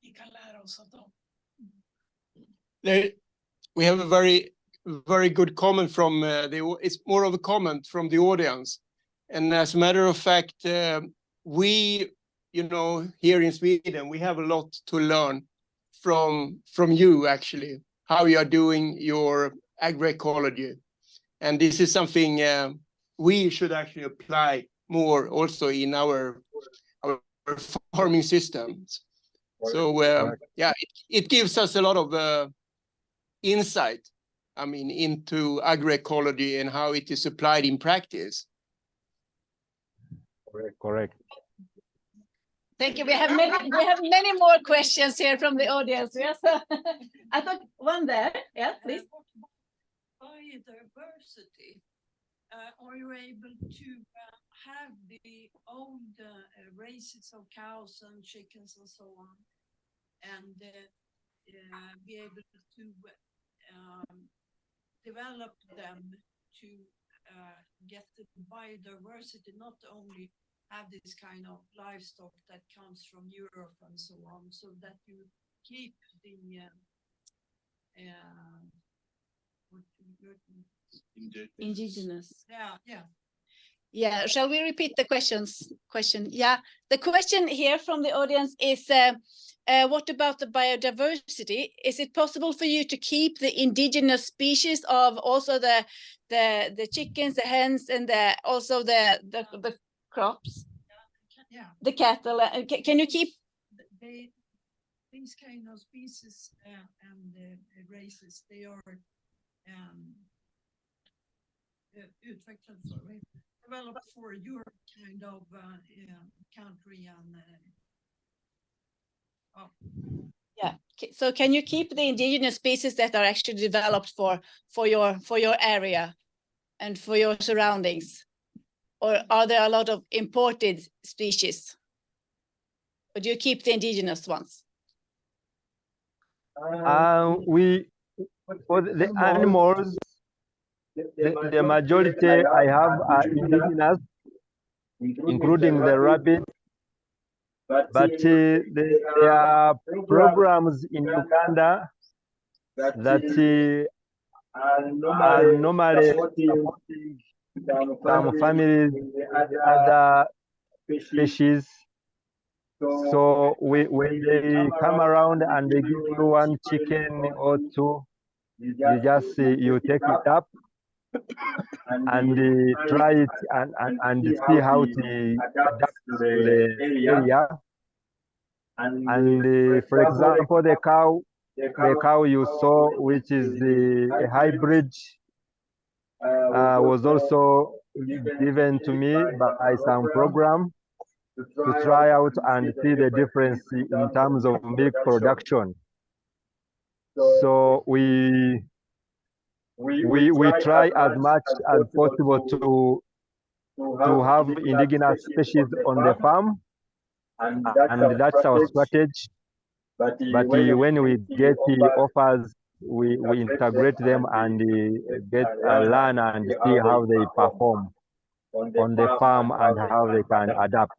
vi kan lära oss av dem. We have a very good comment from it's more of a comment from the audience. And as a matter of fact, we, here in Sweden, we have a lot to learn from you, actually, how you are doing your agroecology. And this is something we should actually apply more also in our farming systems. So yeah, it gives us a lot of insight, I mean, into agroecology and how it is applied in practice. Correct. Thank you. We have many more questions here from the audience. Yes, I thought one there. Yeah, please. Biodiversity. Are you able to have the old races of cows and chickens and so on, and be able to develop them to get the biodiversity, not only have this kind of livestock that comes from Europe and so on, so that you keep the Indigenous. Yeah. Shall we repeat the question? Yeah, the question here from the audience is, what about the biodiversity? Is it possible for you to keep the indigenous species of also the chickens, the hens, and also the crops? Yeah. The cattle. Can you keep these kind of species and races? They are developed for your kind of country and yeah. So can you keep the indigenous species that are actually developed for your area and for your surroundings, or are there a lot of imported species? Or do you keep the indigenous ones? For the animals, the majority I have are indigenous, including the rabbit. But there are programs in Uganda that are normally supporting some families with other species. So when they come around and they give you one chicken or two, you take it up and try it and see how it adapts to the area. And for example, the cow you saw, which is a hybrid, was also given to me by some program. try out and see the difference in terms of milk production. So we try as much as possible to have indigenous species on the farm, and that's our strategy. But when we get the offers, we integrate them and learn and see how they perform on the farm and how they can adapt.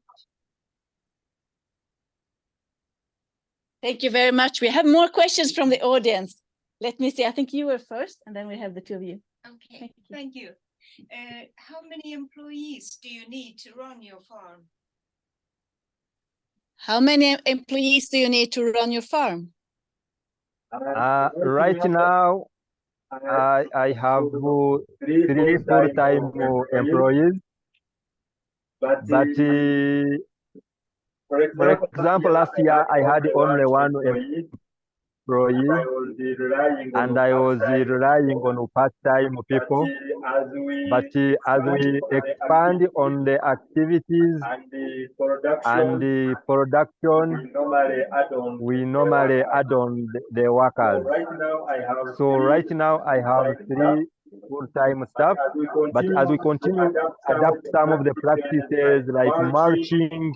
Thank you very much. We have more questions from the audience. Let me see. I think you were first, and then we have the two of you. Okay, thank you. How many employees do you need to run your farm? How many employees do you need to run your farm? Right now, I have 3 full-time employees, but for example, last year I had only 1 employee, and I was relying on part-time people. But as we expand on the activities and the production, we normally add on the workers. So right now I have 3 full-time staff, but as we continue to adapt some of the practices like mulching,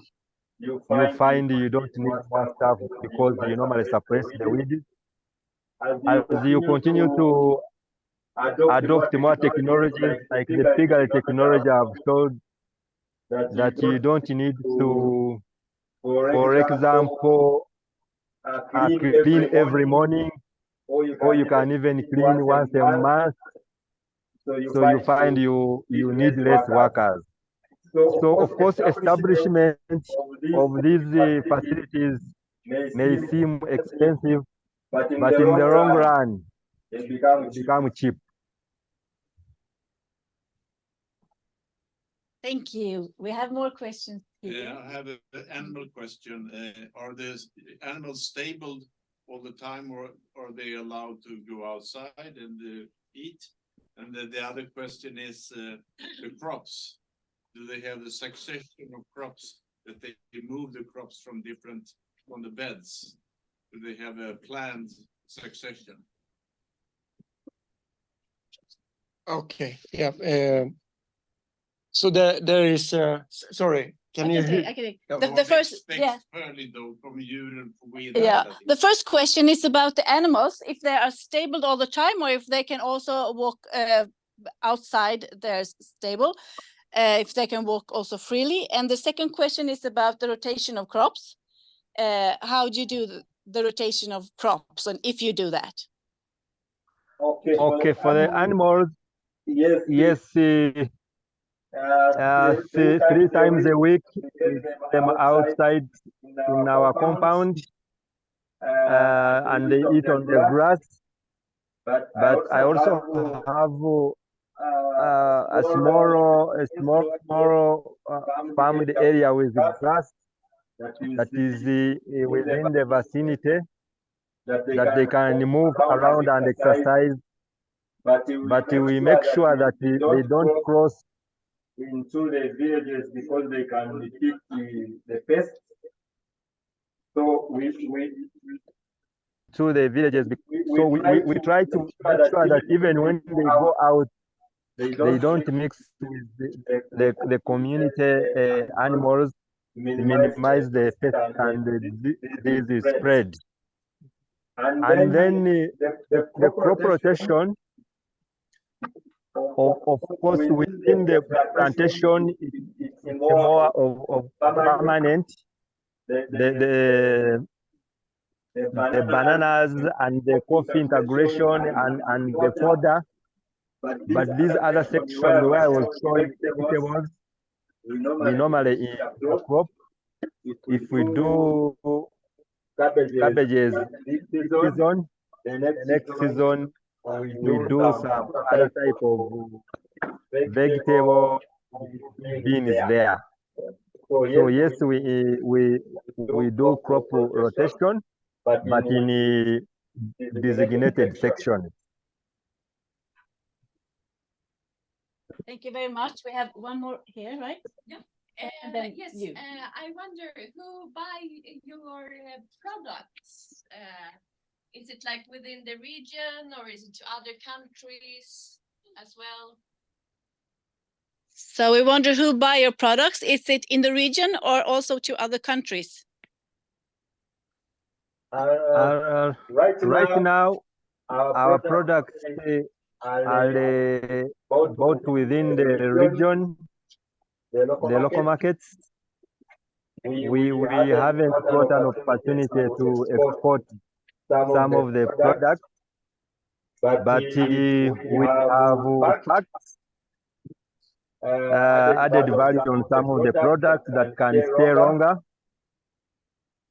you find you don't need more staff because you normally suppress the weeds. As you continue to adopt more technologies like the figure technology, I've showed that you don't need to, for example, clean every morning, or you can even clean once a month. So you find you need less workers. So of course, establishment of these facilities may seem expensive, but in the long run, they become cheap. Thank you. We have more questions. Yeah, I have an animal question. Are the animals stable all the time, or are they allowed to go outside and eat? And the other question is the crops. Do they have the succession of crops that they move the crops from the beds? Do they have a planned succession? Okay, yeah. So there is, sorry, can you hear? The first, yeah. Yeah, the first question is about the animals, if they are stable all the time, or if they can also walk outside their stable, if they can walk also freely. And the second question is about the rotation of crops. How do you do the rotation of crops, and if you do that? Okay, for the animals, yes, 3 times a week, we get them outside in our compound, and they eat on the grass. But I also have a small farmed area with grass that is within the vicinity, that they can move around and exercise. But we make sure that they don't cross into the villages because they can pick the pests. So we to the villages. So we try to make sure that even when they go out, they don't mix with the community animals, minimize the pest and the disease spread. And then the crop rotation, of course, within the plantation, it's more of permanent. The bananas and the coffee integration and the fodder. But these other sections where I was showing vegetables, we normally in crop. If we do cabbages this season, the next season we do some other type of vegetable beans there. So yes, we do crop rotation, but in a designated section. Thank you very much. We have one more here, right? Yeah. And then Yes, you. I wonder who buy your products? Is it like within the region or is it to other countries as well? So we wonder who buy your products. Is it in the region or also to other countries? Right now, our products are bought within the region, the local markets. We haven't got an opportunity to export some of the products, but we have facts, added value on some of the products that can stay longer,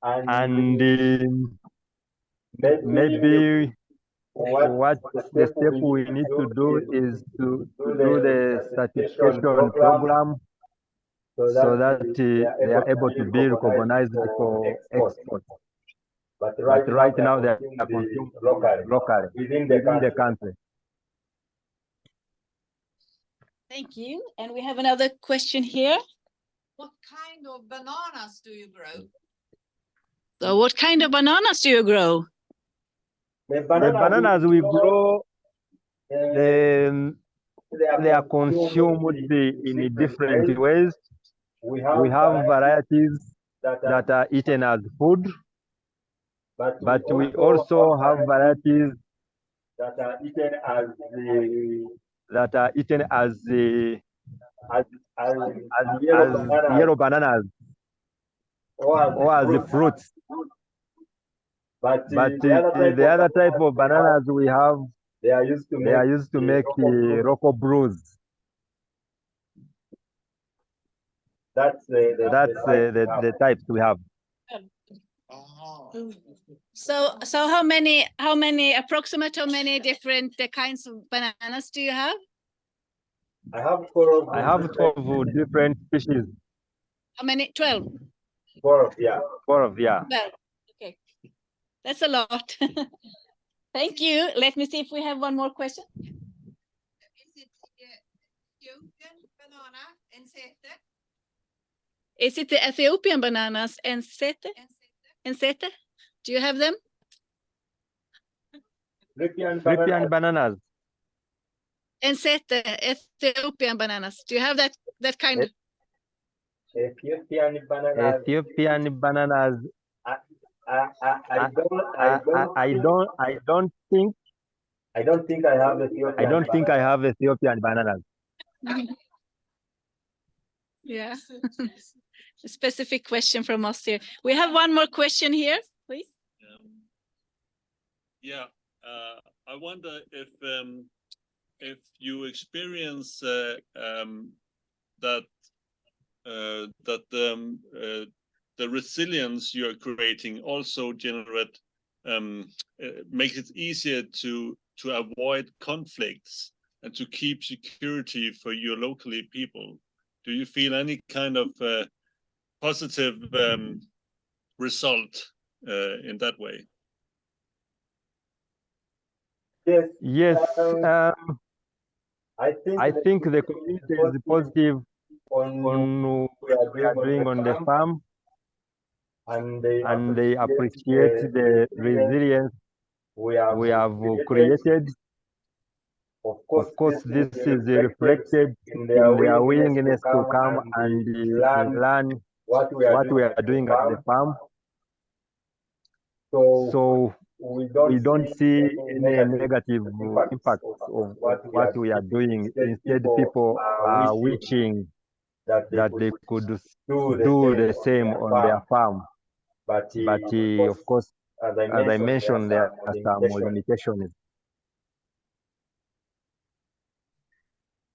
and maybe what the step we need to do is to do the certification program so that they are able to be recognized for export. But right now they are consumed locally within the country. Thank you. And we have another question here. What kind of bananas do you grow? So what kind of bananas do you grow? The bananas we grow, they are consumed in different ways. We have varieties that are eaten as food, but we also have varieties that are eaten as yellow bananas or as fruits. But the other type of bananas we have, they are used to make local brews. That's the types we have. So how many different kinds of bananas do you have? I have 12 different species. How many? 12. 12, yeah. 12, yeah. Well, okay. That's a lot. Thank you. Let me see if we have one more question. Is it Ethiopian banana and sete? Is it the Ethiopian bananas and sete? And sete? Do you have them? Ethiopian bananas. And sete, Ethiopian bananas. Do you have that kind? Ethiopian bananas. I don't think I have Ethiopian bananas. Yeah. A specific question from us here. We have one more question here, please. Yeah, I wonder if you experience that the resilience you are creating also makes it easier to avoid conflicts and to keep security for your locally people. Do you feel any kind of positive result in that way? Yes. I think the community is positive on what we are doing on the farm, and they appreciate the resilience we have created. Of course, this is reflected in their willingness to come and learn what we are doing at the farm. So we don't see any negative impacts of what we are doing. Instead, people are wishing that they could do the same on their farm. But of course, as I mentioned, there are some limitations.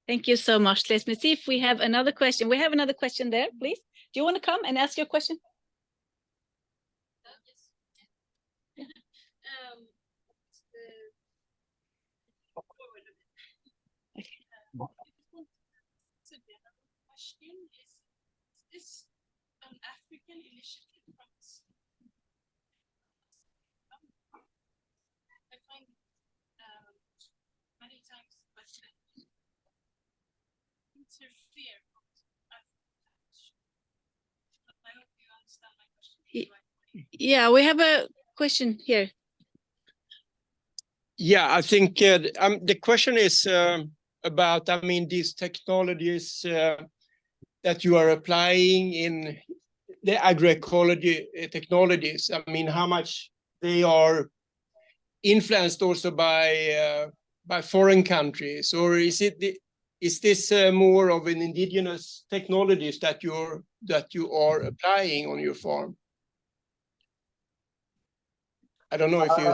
Thank you so much. Let me see if we have another question. We have another question there, please. Do you want to come and ask your question? Question is this an African initiative from I find many times interfere with African Yeah, we have a question here. Yeah, I think the question is about, I mean, these technologies that you are applying in the agroecology technologies. I mean, how much they are influenced also by foreign countries, or is this more of an indigenous technologies that you are applying on your farm? I don't know if you.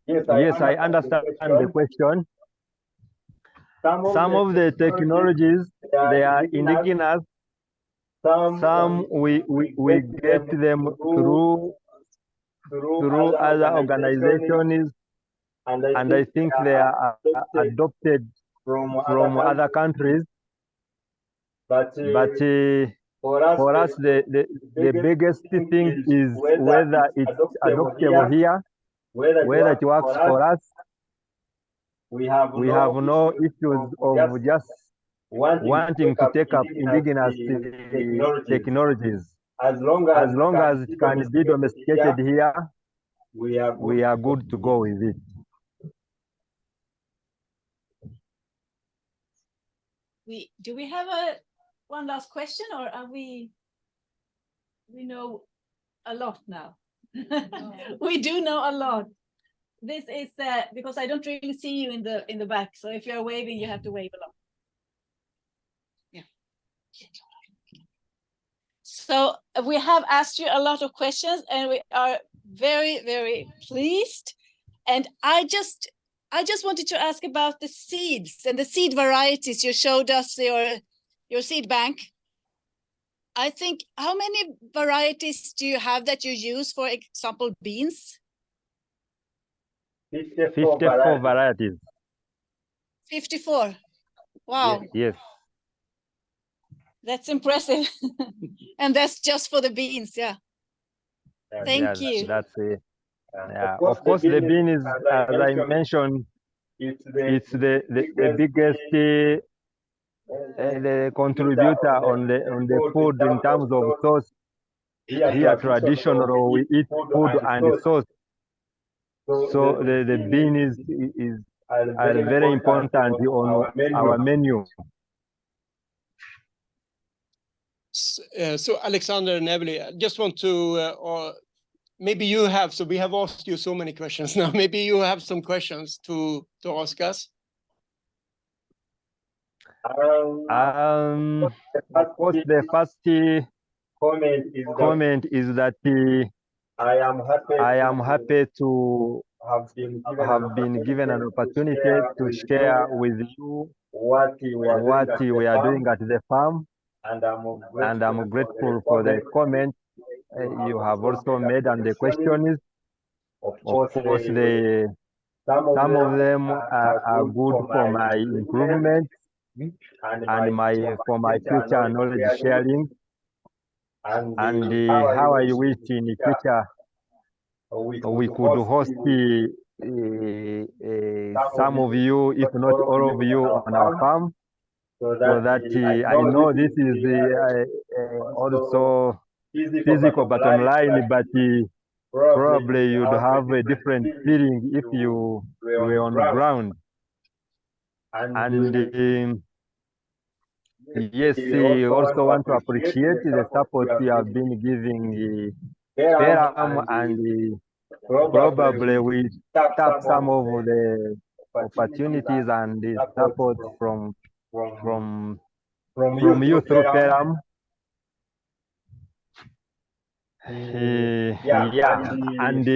Yes, I understand the question. Some of the technologies, they are indigenous. Some we get them through other organizations, and I think they are adopted from other countries. But for us, the biggest thing is whether it's adoptable here, whether it works for us. We have no issues of just wanting to take up indigenous technologies. As long as it can be domesticated here, we are good to go with it. Do we have one last question, or are we know a lot now? We do know a lot. This is because I don't really see you in the back, so if you're waving, you have to wave a lot. Yeah. So we have asked you a lot of questions, and we are very, very pleased. And I just wanted to ask about the seeds and the seed varieties. You showed us your seed bank. I think, how many varieties do you have that you use, for example, beans? 54 varieties. 54. Wow. Yes. That's impressive. And that's just for the beans, yeah. Thank you. That's it. Yeah. Of course, the bean is, as I mentioned, it's the biggest the contributor on the food in terms of sauce. Here, traditional, we eat food and sauce. So the bean is very important on our menu. So Alexander and Emily, I just want to, maybe you have, so we have asked you so many questions now, maybe you have some questions to ask us. Of course, the first comment is that I am happy to have been given an opportunity to share with you what we are doing at the farm, and I'm grateful for the comment you have also made and the questions. Of course, some of them are good for my improvement and for my future knowledge sharing, and how I wish in the future we could host some of you, if not all of you, on our farm, so that I know this is also physical but online, but probably you'd have a different feeling if you were on the ground. And yes, we also want to appreciate the support you have been giving PELUM, and probably we tap some of the opportunities and the support from you through PELUM. Yeah, and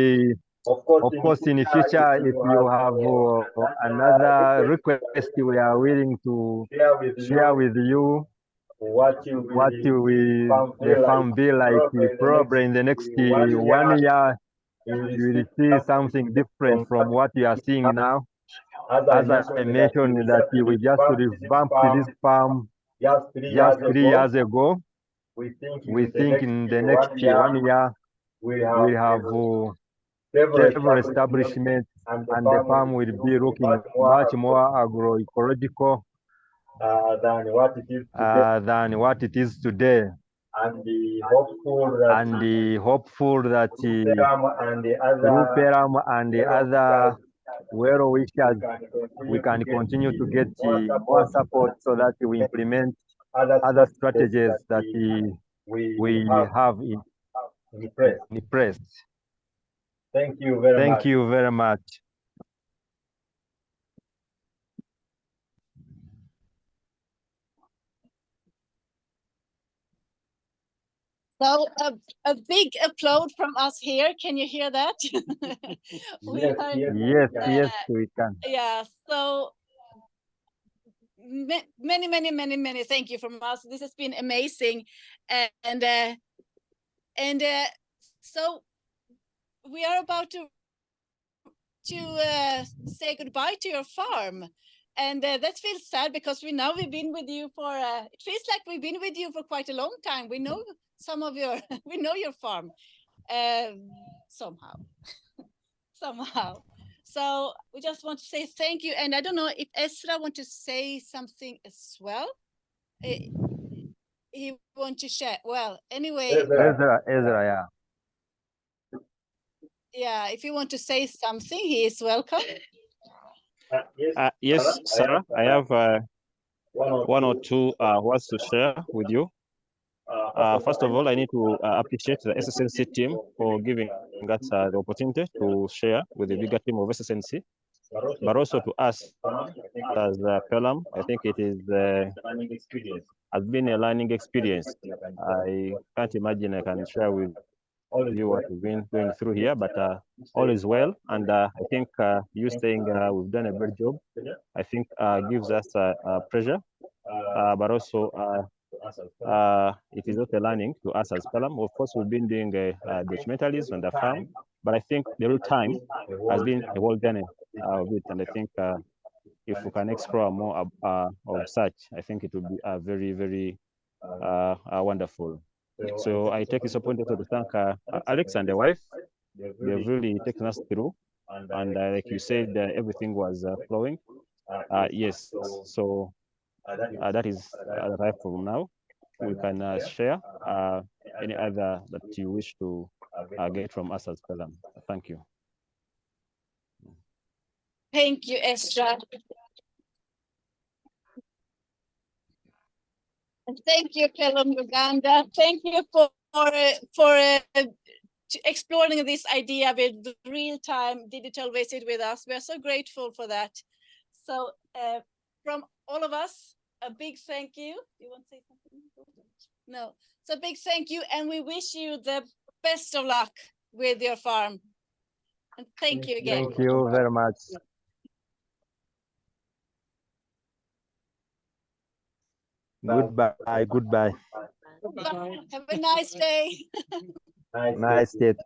of course, in the future, if you have another request, we are willing to share with you what will the farm be like. Probably in the next 1 year, you will see something different from what you are seeing now. As I mentioned, that we just revamped this farm just 3 years ago. We think in the next 1 year, we have several establishments, and the farm will be looking much more agroecological than what it is today. and hopeful that through PELUM and the other well wishers, we can continue to get more support so that we implement other strategies that we have in place. Thank you very much. So a big applaud from us here. Can you hear that? Yes, we can. Yeah, so many thank you from us. This has been amazing. And so we are about to say goodbye to your farm. And that feels sad because we've been with you for, it feels like we've been with you for quite a long time. We know some of your, we know your farm somehow. So we just want to say thank you. And I don't know if Ezra wants to say something as well. He wants to share. Well, anyway. Ezra, yeah. Yeah, if you want to say something, he is welcome. Yes, Sarah, I have one or two words to share with you. First of all, I need to appreciate the SSNC team for giving us the opportunity to share with the bigger team of SSNC, but also to us as PELUM. I think it is has been a learning experience. I can't imagine I can share with you what we've been going through here, but all is well. And I think you saying we've done a great job, I think gives us pressure, but also it is also a learning to us as PELUM. Of course, we've been doing documentaries on the farm, but I think the real time has been a whole journey of it. And I think if we can explore more of such, I think it would be very wonderful. So I take this opportunity to thank Alex and the wife. They've really taken us through, and like you said, everything was flowing. Yes, so that is right from now. We can share any other that you wish to get from us as PELUM. Thank you. Thank you, Ezra. And thank you, PELUM Uganda. Thank you for exploring this idea with the real-time digital visit with us. We are so grateful for that. So from all of us, a big thank you. You want to say something? No. So big thank you, and we wish you the best of luck with your farm. And thank you again. Thank you very much. Goodbye. Have a nice day. Nice day.